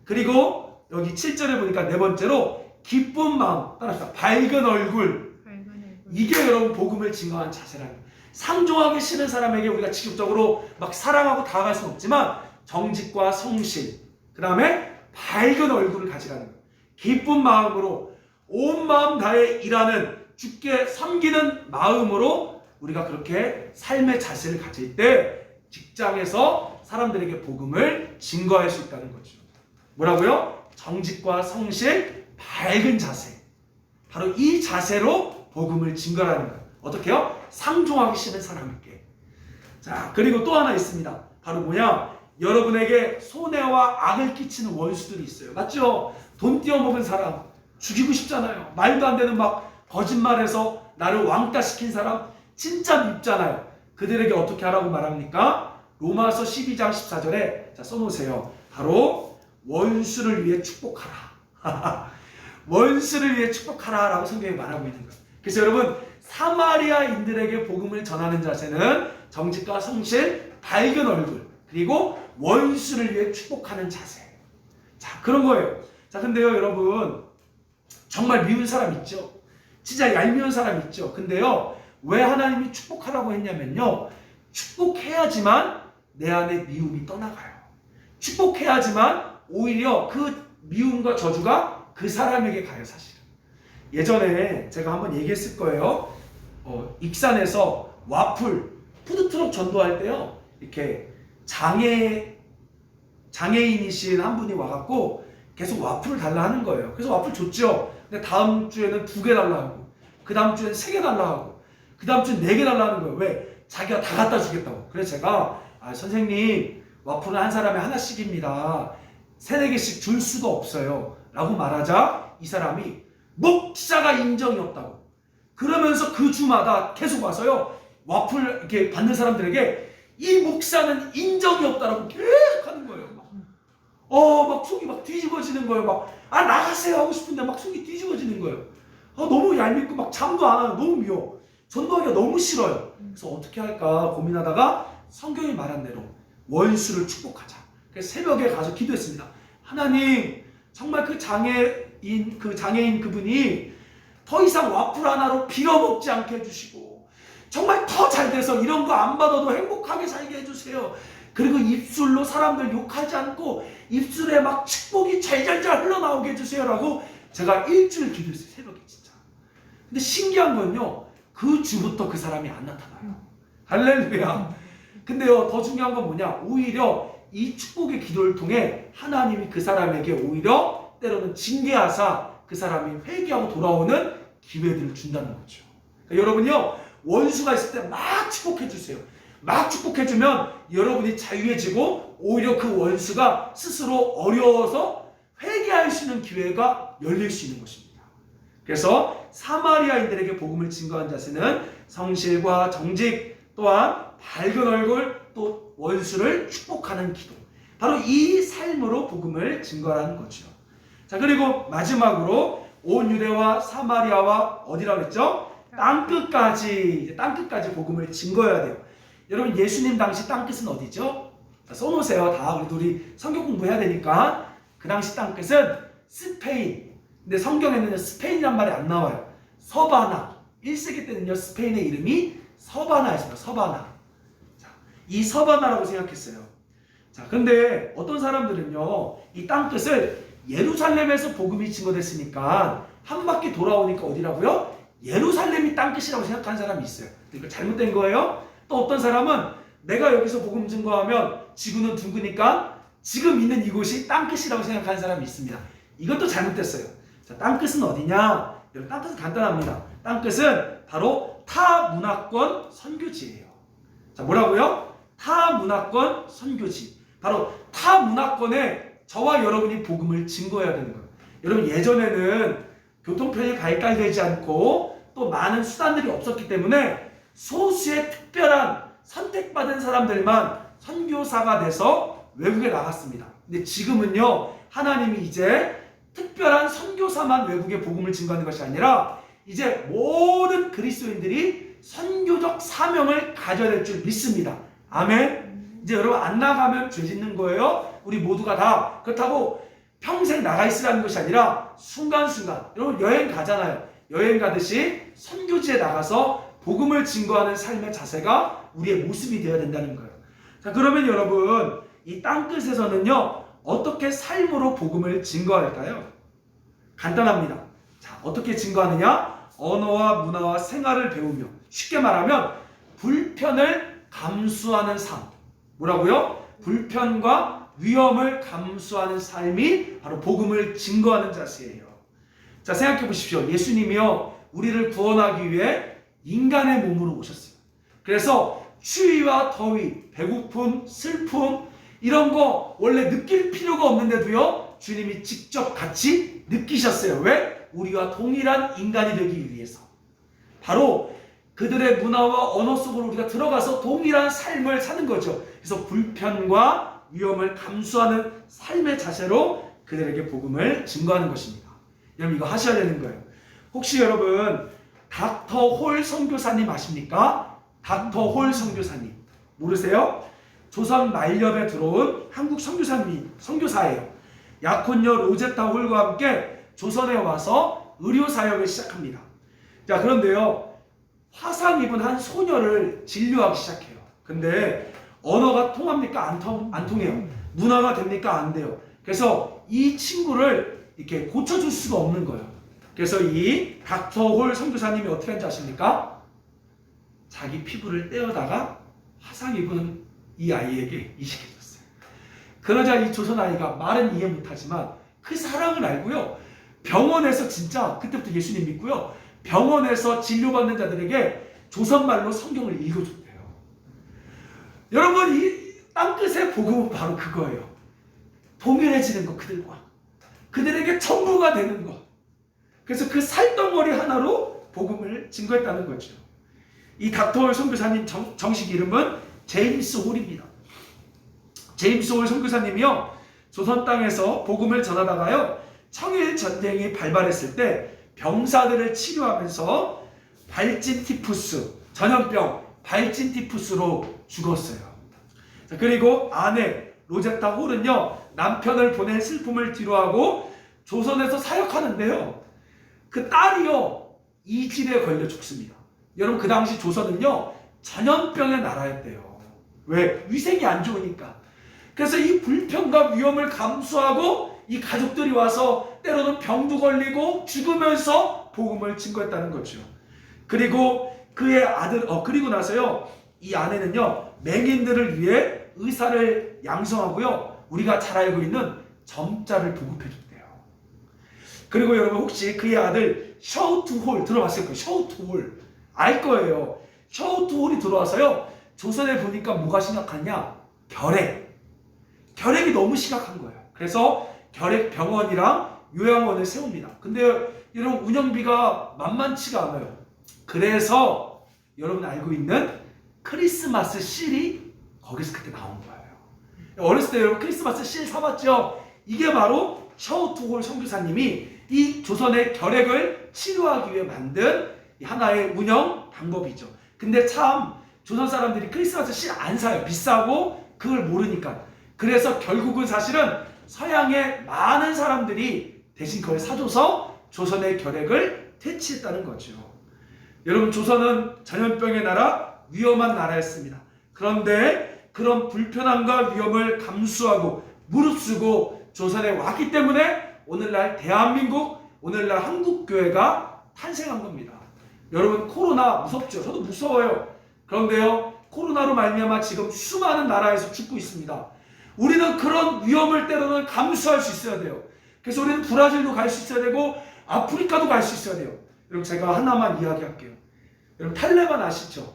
그리고 여기 7절에 보니까 네 번째로 기쁜 마음, 따라서 밝은 얼굴. 이게 여러분 복음을 증거하는 자세라는 거예요. 상종하기 싫은 사람에게 우리가 직접적으로 막 사랑하고 다가갈 수는 없지만 정직과 성실, 그 다음에 밝은 얼굴을 가지라는 거예요. 기쁜 마음으로 온 마음 다해 일하는, 주께 섬기는 마음으로 우리가 그렇게 삶의 자세를 가질 때 직장에서 사람들에게 복음을 증거할 수 있다는 거죠. 뭐라고요? 정직과 성실, 밝은 자세. 바로 이 자세로 복음을 증거하는 거예요. 어떻게 해요? 상종하기 싫은 사람에게. 자, 그리고 또 하나 있습니다. 바로 뭐냐? 여러분에게 손해와 악을 끼치는 원수들이 있어요. 맞죠? 돈 띄어먹은 사람 죽이고 싶잖아요. 말도 안 되는 막 거짓말해서 나를 왕따시킨 사람 진짜 밉잖아요. 그들에게 어떻게 하라고 말합니까? 로마서 12장 14절에 자, 써놓으세요. 바로 원수를 위해 축복하라. 원수를 위해 축복하라 라고 성경에 말하고 있는 거예요. 그래서 여러분, 사마리아인들에게 복음을 전하는 자세는 정직과 성실, 밝은 얼굴, 그리고 원수를 위해 축복하는 자세. 자, 그런 거예요. 자, 근데요 여러분, 정말 미운 사람 있죠? 진짜 얄미운 사람 있죠? 근데요, 왜 하나님이 축복하라고 했냐면요, 축복해야지만 내 안에 미움이 떠나가요. 축복해야지만 오히려 그 미움과 저주가 그 사람에게 가요, 사실은. 예전에 제가 한번 얘기했을 거예요. 익산에서 와플 푸드트럭 전도할 때요, 이렇게 장애인이신 한 분이 와갖고 계속 와플을 달라 하는 거예요. 그래서 와플 줬죠. 근데 다음 주에는 2개 달라 하고, 그 다음 주에는 3개 달라 하고, 그 다음 주엔 4개 달라 하는 거예요. 왜? 자기가 다 갖다 주겠다고. 그래서 제가 선생님, 와플은 한 사람에 하나씩입니다. 3, 4개씩 줄 수가 없어요. 라고 말하자 이 사람이 목사가 인정이 없다고. 그러면서 그 주마다 계속 와서요, 와플 이렇게 받는 사람들에게 이 목사는 인정이 없다라고 계속 하는 거예요. 막 속이 막 뒤집어지는 거예요. 막 나가세요 하고 싶은데 막 속이 뒤집어지는 거예요. 너무 얄밉고 막 잠도 안 와요. 너무 미워. 전도하기가 너무 싫어요. 그래서 어떻게 할까 고민하다가 성경이 말한 대로 원수를 축복하자. 그래서 새벽에 가서 기도했습니다. 하나님, 정말 그 장애인 그분이 더 이상 와플 하나로 빌어먹지 않게 해주시고, 정말 더 잘 돼서 이런 거 안 받아도 행복하게 살게 해주세요. 그리고 입술로 사람들 욕하지 않고 입술에 막 축복이 잘잘잘 흘러나오게 해주세요라고 제가 일주일 기도했어요, 새벽에 진짜. 근데 신기한 건요, 그 주부터 그 사람이 안 나타나요. 할렐루야. 근데요, 더 중요한 건 뭐냐, 오히려 이 축복의 기도를 통해 하나님이 그 사람에게 오히려 때로는 징계하사 그 사람이 회개하고 돌아오는 기회들을 준다는 거죠. 그러니까 여러분요, 원수가 있을 때 막 축복해 주세요. 막 축복해 주면 여러분이 자유해지고 오히려 그 원수가 스스로 어려워서 회개할 수 있는 기회가 열릴 수 있는 것입니다. 그래서 사마리아인들에게 복음을 증거한 자세는 성실과 정직, 또한 밝은 얼굴, 또 원수를 축복하는 기도, 바로 이 삶으로 복음을 증거하는 거죠. 자, 그리고 마지막으로 온 유대와 사마리아와 어디라고 했죠? 땅끝까지 복음을 증거해야 돼요. 여러분, 예수님 당시 땅끝은 어디죠? 자, 써놓으세요. 다 우리 성경 공부해야 되니까. 그 당시 땅끝은 스페인. 근데 성경에는 스페인이란 말이 안 나와요. 서바나. 1세기 때는요, 스페인의 이름이 서바나였습니다. 서바나. 자, 이 서바나라고 생각했어요. 자, 근데 어떤 사람들은요, 이 땅끝을 예루살렘에서 복음이 증거됐으니까 한 바퀴 돌아오니까 어디라고요? 예루살렘이 땅끝이라고 생각하는 사람이 있어요. 이거 잘못된 거예요. 또 어떤 사람은 내가 여기서 복음 증거하면 지구는 둥그니까 지금 있는 이곳이 땅끝이라고 생각하는 사람이 있습니다. 이것도 잘못됐어요. 자, 땅끝은 어디냐? 여러분, 땅끝은 간단합니다. 땅끝은 바로 타문화권 선교지예요. 자, 뭐라고요? 타문화권 선교지. 바로 타문화권에 저와 여러분이 복음을 증거해야 되는 거예요. 여러분, 예전에는 교통편이 발달되지 않고 또 많은 수단들이 없었기 때문에 소수의 특별한 선택받은 사람들만 선교사가 돼서 외국에 나갔습니다. 근데 지금은요, 하나님이 이제 특별한 선교사만 외국에 복음을 증거하는 것이 아니라 이제 모든 그리스도인들이 선교적 사명을 가져야 될 줄 믿습니다. 아멘. 이제 여러분, 안 나가면 죄 짓는 거예요. 우리 모두가 다. 그렇다고 평생 나가 있으라는 것이 아니라 순간순간, 여러분 여행 가잖아요. 여행 가듯이 선교지에 나가서 복음을 증거하는 삶의 자세가 우리의 모습이 되어야 된다는 거예요. 자, 그러면 여러분, 이 땅끝에서는요, 어떻게 삶으로 복음을 증거할까요? 간단합니다. 자, 어떻게 증거하느냐? 언어와 문화와 생활을 배우며, 쉽게 말하면 불편을 감수하는 삶. 뭐라고요? 불편과 위험을 감수하는 삶이 바로 복음을 증거하는 자세예요. 자, 생각해 보십시오. 예수님이요, 우리를 구원하기 위해 인간의 몸으로 오셨어요. 그래서 추위와 더위, 배고픔, 슬픔, 이런 거 원래 느낄 필요가 없는데도요, 주님이 직접 같이 느끼셨어요. 왜? 우리와 동일한 인간이 되기 위해서. 바로 그들의 문화와 언어 속으로 우리가 들어가서 동일한 삶을 사는 거죠. 그래서 불편과 위험을 감수하는 삶의 자세로 그들에게 복음을 증거하는 것입니다. 여러분, 이거 하셔야 되는 거예요. 혹시 여러분 닥터 홀 선교사님 아십니까? 닥터 홀 선교사님 모르세요? 조선 말엽에 들어온 한국 선교사예요. 약혼녀 로제타 홀과 함께 조선에 와서 의료 사역을 시작합니다. 자, 그런데요, 화상 입은 한 소녀를 진료하기 시작해요. 근데 언어가 통합니까? 안 통해요. 문화가 됩니까? 안 돼요. 그래서 이 친구를 이렇게 고쳐줄 수가 없는 거예요. 그래서 이 닥터 홀 선교사님이 어떻게 한지 아십니까? 자기 피부를 떼어다가 화상 입은 이 아이에게 이식해줬어요. 그러자 이 조선 아이가 말은 이해 못하지만 그 사랑을 알고요. 병원에서 진짜 그때부터 예수님 믿고요. 병원에서 진료받는 자들에게 조선말로 성경을 읽어줬대요. 여러분, 이 땅끝의 복음은 바로 그거예요. 동일해지는 것, 그들과. 그들에게 천부가 되는 것. 그래서 그 살덩어리 하나로 복음을 증거했다는 거죠. 이 닥터 홀 선교사님 정식 이름은 제임스 홀입니다. 제임스 홀 선교사님이요, 조선 땅에서 복음을 전하다가요, 청일 전쟁이 발발했을 때 병사들을 치료하면서 발진 티푸스, 전염병 발진 티푸스로 죽었어요. 자, 그리고 아내 로제타 홀은요, 남편을 보낸 슬픔을 뒤로하고 조선에서 사역하는데요, 그 딸이요, 이질에 걸려 죽습니다. 여러분, 그 당시 조선은요, 전염병의 나라였대요. 왜? 위생이 안 좋으니까. 그래서 이 불평과 위험을 감수하고 이 가족들이 와서 때로는 병도 걸리고 죽으면서 복음을 증거했다는 거죠. 그리고 그의 아들, 그리고 나서요, 이 아내는요, 맹인들을 위해 의사를 양성하고요, 우리가 잘 알고 있는 점자를 보급해줬대요. 그리고 여러분, 혹시 그의 아들 셔우트 홀 들어봤을 거예요. 셔우트 홀 알 거예요. 셔우트 홀이 들어와서요, 조선에 보니까 뭐가 심각하냐? 결핵이 너무 심각한 거예요. 그래서 결핵병원이랑 요양원을 세웁니다. 근데 여러분, 운영비가 만만치가 않아요. 그래서 여러분 알고 있는 크리스마스 실이 거기서 그때 나온 거예요. 어렸을 때 여러분 크리스마스 실 사봤죠? 이게 바로 셔우트 홀 선교사님이 이 조선의 결핵을 치료하기 위해 만든 하나의 운영 방법이죠. 근데 참 조선 사람들이 크리스마스 실 안 사요. 비싸고 그걸 모르니까. 그래서 결국은 사실은 서양의 많은 사람들이 대신 그걸 사줘서 조선의 결핵을 퇴치했다는 거죠. 여러분, 조선은 전염병의 나라, 위험한 나라였습니다. 그런데 그런 불편함과 위험을 감수하고 무릅쓰고 조선에 왔기 때문에 오늘날 대한민국, 오늘날 한국교회가 탄생한 겁니다. 여러분, 코로나 무섭죠? 저도 무서워요. 그런데요, 코로나로 말미암아 지금 수많은 나라에서 죽고 있습니다. 우리는 그런 위험을 때로는 감수할 수 있어야 돼요. 그래서 우리는 브라질도 갈 수 있어야 되고 아프리카도 갈 수 있어야 돼요. 여러분, 제가 하나만 이야기할게요. 여러분, 탈레반 아시죠?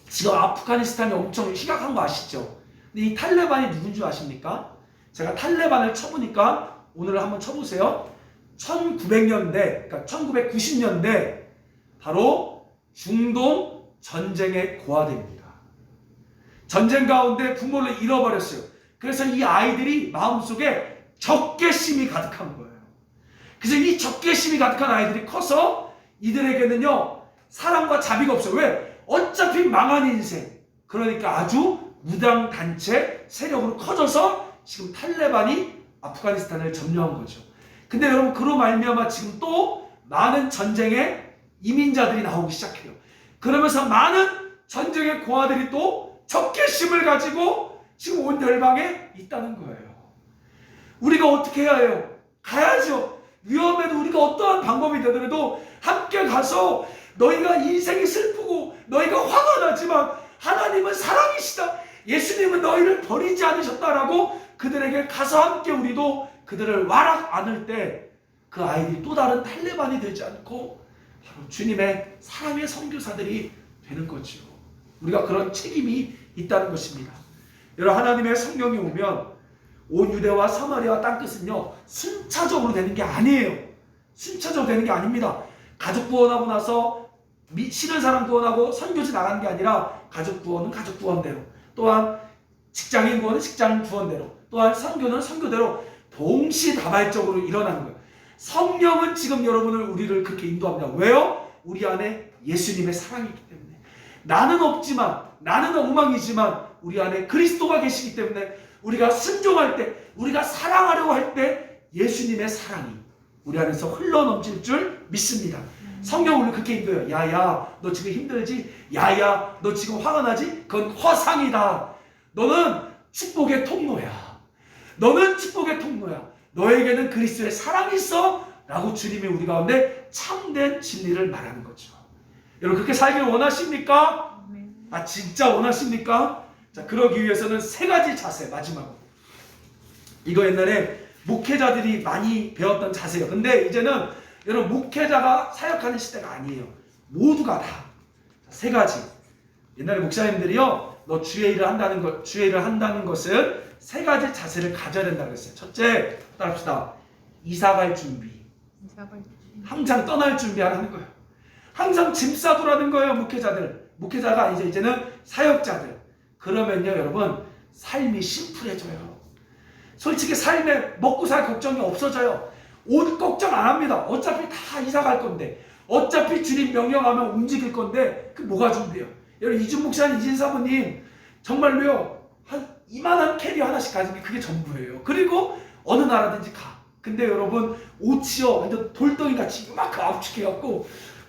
지금 아프가니스탄이 엄청 심각한 거 아시죠? 근데 이 탈레반이 누군 줄 아십니까? 제가 탈레반을 쳐보니까, 오늘 한번 쳐보세요. 1900년대, 그러니까 1990년대 바로 중동 전쟁의 고아들입니다. 전쟁 가운데 부모를 잃어버렸어요. 그래서 이 아이들이 마음속에 적개심이 가득한 거예요. 그래서 이 적개심이 가득한 아이들이 커서 이들에게는요, 사랑과 자비가 없어요. 왜? 어차피 망한 인생. 그러니까 아주 무당단체 세력으로 커져서 지금 탈레반이 아프가니스탄을 점령한 거죠. 근데 여러분, 그로 말미암아 지금 또 많은 전쟁에 이민자들이 나오기 시작해요. 그러면서 많은 전쟁의 고아들이 또 적개심을 가지고 지금 온 열방에 있다는 거예요. 우리가 어떻게 해야 해요? 가야죠. 위험해도 우리가 어떠한 방법이 되더라도 함께 가서, 너희가 인생이 슬프고 너희가 화가 나지만 하나님은 사랑이시다, 예수님은 너희를 버리지 않으셨다라고 그들에게 가서 함께 우리도 그들을 와락 안을 때 그 아이들이 또 다른 탈레반이 되지 않고 바로 주님의 사랑의 선교사들이 되는 거죠. 우리가 그런 책임이 있다는 것입니다. 여러분, 하나님의 성령이 오면 온 유대와 사마리아 땅끝은요, 순차적으로 되는 게 아니에요. 순차적으로 되는 게 아닙니다. 가족 구원하고 나서 싫은 사람 구원하고 선교지 나가는 게 아니라, 가족 구원은 가족 구원대로, 또한 직장인 구원은 직장 구원대로, 또한 선교는 선교대로 동시다발적으로 일어나는 거예요. 성령은 지금 여러분을, 우리를 그렇게 인도합니다. 왜요? 우리 안에 예수님의 사랑이 있기 때문에. 나는 없지만, 나는 엉망이지만 우리 안에 그리스도가 계시기 때문에 우리가 순종할 때, 우리가 사랑하려고 할 때 예수님의 사랑이 우리 안에서 흘러넘칠 줄 믿습니다. 성경은 우리 그렇게 인도해요. 야야, 너 지금 힘들지? 야야, 너 지금 화가 나지? 그건 허상이다. 너는 축복의 통로야. 너는 축복의 통로야. 너에게는 그리스도의 사랑이 있어. 라고 주님이 우리 가운데 참된 진리를 말하는 거죠. 여러분 그렇게 살기를 원하십니까? 아 진짜 원하십니까? 자 그러기 위해서는 세 가지 자세 마지막으로. 이거 옛날에 목회자들이 많이 배웠던 자세예요. 근데 이제는 여러분 목회자가 사역하는 시대가 아니에요. 모두가 다 세 가지. 옛날에 목사님들이요, 너 주의 일을 한다는 것은 세 가지 자세를 가져야 된다고 그랬어요. 첫째, 따라합시다. 이사갈 준비. 항상 떠날 준비하는 거예요. 항상 짐 싸두라는 거예요. 목회자가 아니죠. 이제는 사역자들. 그러면요 여러분 삶이 심플해져요. 솔직히 삶에 먹고 살 걱정이 없어져요. 옷 걱정 안 합니다. 어차피 다 이사 갈 건데, 어차피 주님 명령하면 움직일 건데 그 뭐가 준비해요? 여러분 이준 목사님, 이진 사모님 정말로요 한 이만한 캐리어 하나씩 가진 게 그게 전부예요. 그리고 어느 나라든지 가. 근데 여러분 옷이요 완전 돌덩이 같이 이만큼 압축해갖고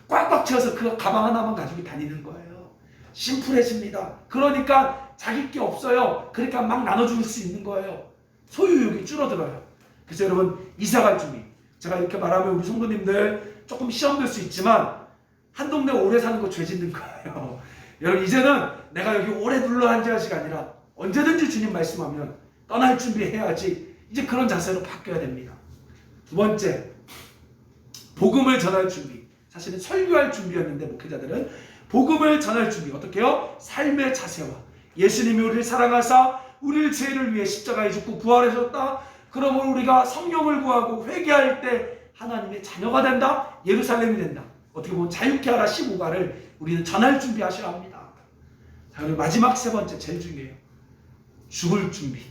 꽉꽉 채워서 그 가방 하나만 가지고 다니는 거예요. 심플해집니다. 그러니까 자기 게 없어요. 그러니까 막 나눠줄 수 있는 거예요. 소유욕이 줄어들어요. 그래서 여러분 이사갈 준비. 제가 이렇게 말하면 우리 성도님들 조금 시험될 수 있지만 한 동네 오래 사는 거 죄 짓는 거예요. 여러분 이제는 내가 여기 오래 눌러 앉아야 할 시간이 아니라 언제든지 주님 말씀하면 떠날 준비해야지. 이제 그런 자세로 바뀌어야 됩니다. 두 번째, 복음을 전할 준비. 사실은 설교할 준비였는데 목회자들은 복음을 전할 준비. 어떻게 해요? 삶의 자세와 예수님이 우리를 사랑하사 우리를 죄를 위해 십자가에 죽고 부활하셨다. 그러면 우리가 성령을 구하고 회개할 때 하나님의 자녀가 된다. 예루살렘이 된다. 어떻게 보면 자유케 하라 15가를 우리는 전할 준비하셔야 합니다. 자, 그리고 마지막 세 번째 제일 중요해요. 죽을 준비.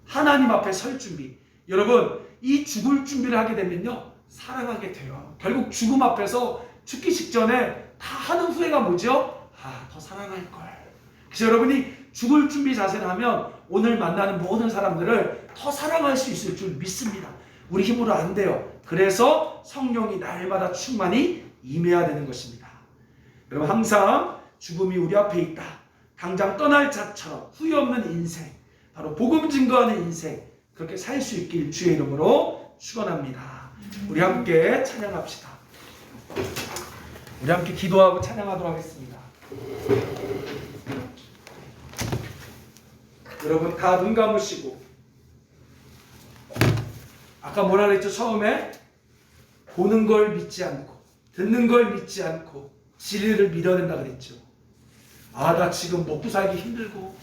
하나님 앞에 설 준비. 여러분 이 죽을 준비를 하게 되면요 사랑하게 돼요. 결국 죽음 앞에서 죽기 직전에 다 하는 후회가 뭐죠? 더 사랑할 걸. 그래서 여러분이 죽을 준비 자세를 하면 오늘 만나는 모든 사람들을 더 사랑할 수 있을 줄 믿습니다. 우리 힘으로 안 돼요. 그래서 성령이 날마다 충만히 임해야 되는 것입니다. 여러분 항상 죽음이 우리 앞에 있다. 당장 떠날 자처럼 후회 없는 인생, 바로 복음 증거하는 인생, 그렇게 살 수 있길 주의 이름으로 축원합니다. 우리 함께 찬양합시다. 우리 함께 기도하고 찬양하도록 하겠습니다. 여러분 다 눈 감으시고, 아까 뭐라 그랬죠? 처음에 보는 걸 믿지 않고 듣는 걸 믿지 않고 진리를 믿어낸다 그랬죠. 나 지금 먹고 살기 힘들고,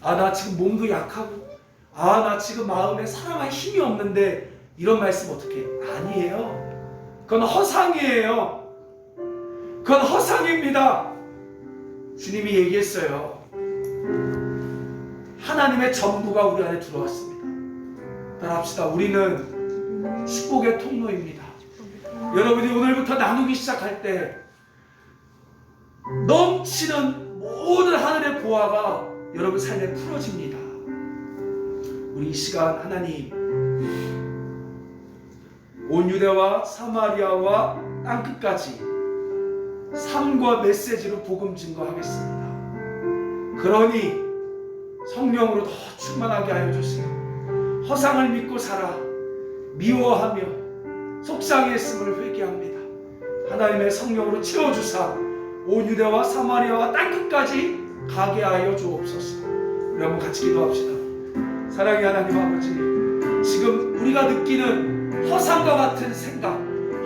나 지금 몸도 약하고, 나 지금 마음에 사랑할 힘이 없는데, 이런 말씀 어떻게? 아니에요. 그건 허상이에요. 그건 허상입니다. 주님이 얘기했어요. 하나님의 전부가 우리 안에 들어왔습니다. 따라합시다. 우리는 축복의 통로입니다. 여러분이 오늘부터 나누기 시작할 때 넘치는 모든 하늘의 보화가 여러분 삶에 풀어집니다. 우리 이 시간 하나님 온 유대와 사마리아와 땅끝까지 삶과 메시지로 복음 증거하겠습니다. 그러니 성령으로 더 충만하게 하여 주세요. 허상을 믿고 살아 미워하며 속상했음을 회개합니다. 하나님의 성령으로 채워주사 온 유대와 사마리아와 땅끝까지 가게 하여 주옵소서. 우리 한번 같이 기도합시다. 사랑의 하나님 아버지, 지금 우리가 느끼는 허상과 같은 생각,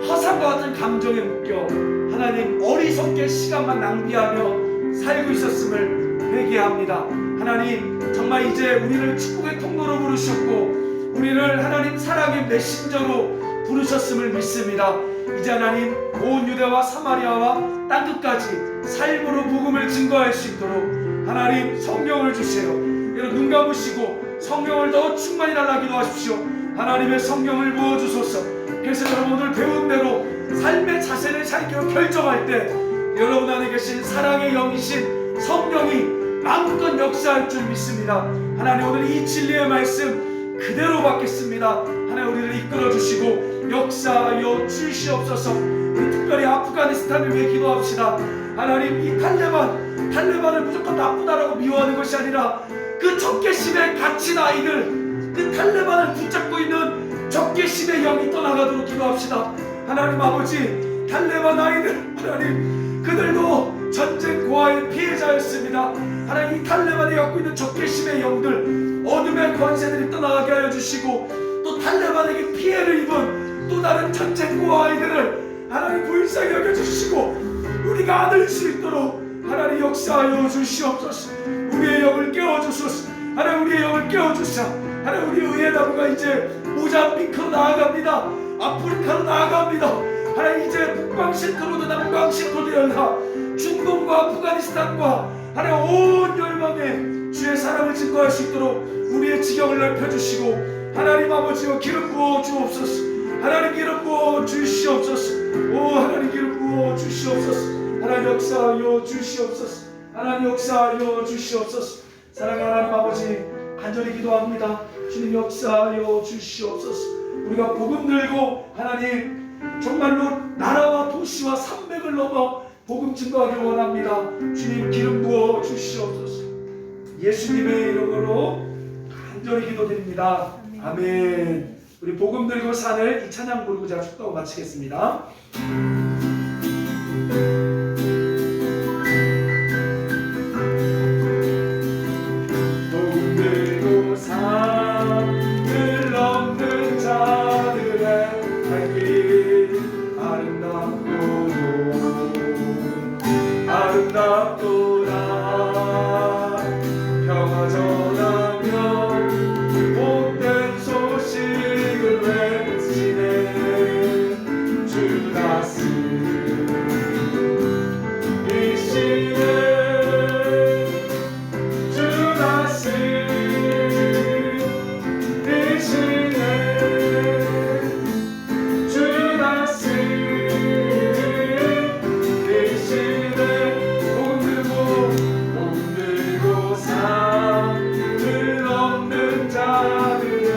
허상과 같은 감정에 묶여 하나님 어리석게 시간만 낭비하며 살고 있었음을 회개합니다. 하나님 정말 이제 우리를 축복의 통로로 부르셨고 우리를 하나님 사랑의 메신저로 부르셨음을 믿습니다. 이제 하나님 온 유대와 사마리아와 땅끝까지 삶으로 복음을 증거할 수 있도록 하나님 성령을 주세요. 여러분 눈 감으시고 성령을 더 충만히 달라 기도하십시오. 하나님의 성령을 부어주소서. 그래서 여러분 오늘 배운 대로 삶의 자세를 살기로 결정할 때 여러분 안에 계신 사랑의 영이신 성령이 마음껏 역사할 줄 믿습니다. 하나님 오늘 이 진리의 말씀 그대로 받겠습니다. 하나님 우리를 이끌어 주시고 역사하여 주시옵소서. 우리 특별히 아프가니스탄을 위해 기도합시다. 하나님 이 탈레반을 무조건 나쁘다라고 미워하는 것이 아니라 그 적개심에 갇힌 아이들, 그 탈레반을 붙잡고 있는 적개심의 영이 떠나가도록 기도합시다. 하나님 아버지, 탈레반 아이들 하나님 그들도 전쟁 고아의 피해자였습니다. 하나님 이 탈레반이 갖고 있는 적개심의 영들, 어둠의 권세들이 떠나가게 하여 주시고 또 탈레반에게 피해를 입은 또 다른 전쟁 고아 아이들을 하나님 불쌍히 여겨주시고 우리가 안을 수 있도록 하나님 역사하여 주시옵소서. 우리의 영을 깨워주소서. 하나님 우리의 영을 깨워주시오. 하나님 우리 의의 나무가 이제 모잠비크로 나아갑니다. 아프리카로 나아갑니다. 하나님 이제 북방 실크로드 남방 실크로드 열라 중동과 아프가니스탄과 하나님 온 열방에 주의 사랑을 증거할 수 있도록 우리의 지경을 넓혀주시고 하나님 아버지여 기름 부어 주옵소서. 하나님 기름 부어 주시옵소서. 오 하나님 기름 부어 주시옵소서. 하나님 역사하여 주시옵소서. 하나님 역사하여 주시옵소서. 사랑하는 하나님 아버지 간절히 기도합니다. 주님 역사하여 주시옵소서. 우리가 복음 들고 하나님 정말로 나라와 도시와 산맥을 넘어 복음 증거하길 원합니다. 주님 기름 부어 주시옵소서. 예수님의 이름으로 간절히 기도드립니다. 아멘. 우리 복음 들고 산을 이 찬양 부르고 제가 축도하고 마치겠습니다. 복음 들고 산을 넘는 자들의 발길 아름답도다. 평화 전하며 복된 소식을 외치네. 주다스 이 시대 주다스 이 시대 주다스 이 시대 복음 들고 산을 넘는 자들의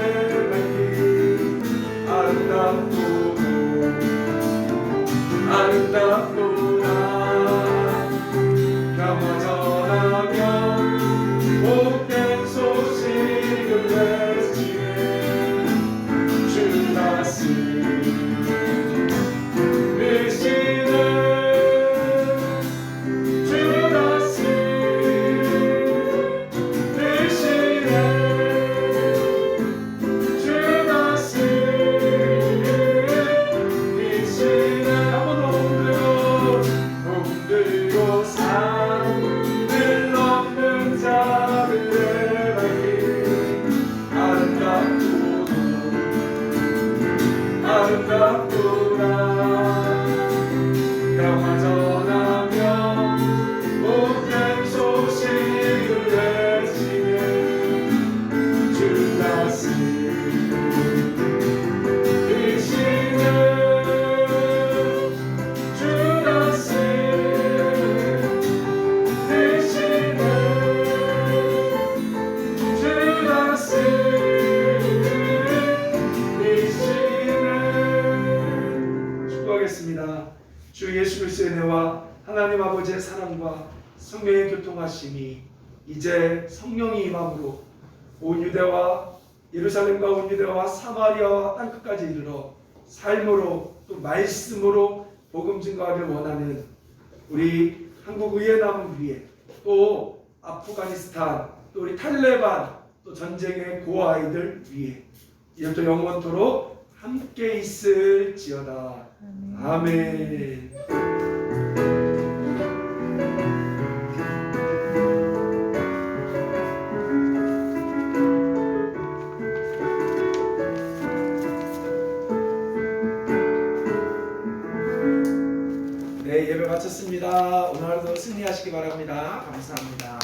발길 아름답도다. 평화 전하며 복된 소식을 외치네. 주다스 이 시대 주다스 이 시대 주다스 이 시대 한번더 복음 들고 산을 넘는 자들의 발길 아름답도다. 평화 전하며 복된 소식을 외치네. 주다스 이 시대 주다스 이 시대 주다스 이 시대. 축복하겠습니다. 주 예수 그리스도의 은혜와 하나님 아버지의 사랑과 성령의 교통하심이 이제 성령이 임함으로 온 유대와 예루살렘과 온 유대와 사마리아와 땅끝까지 이르러 삶으로 또 말씀으로 복음 증거하길 원하는 우리 한국 의회 남은 위에 또 아프가니스탄 또 우리 탈레반 또 전쟁의 고아이들 위에 이제부터 영원토록 함께 있을지어다. 아멘. 네, 예배 마쳤습니다. 오늘 하루도 승리하시기 바랍니다. 감사합니다.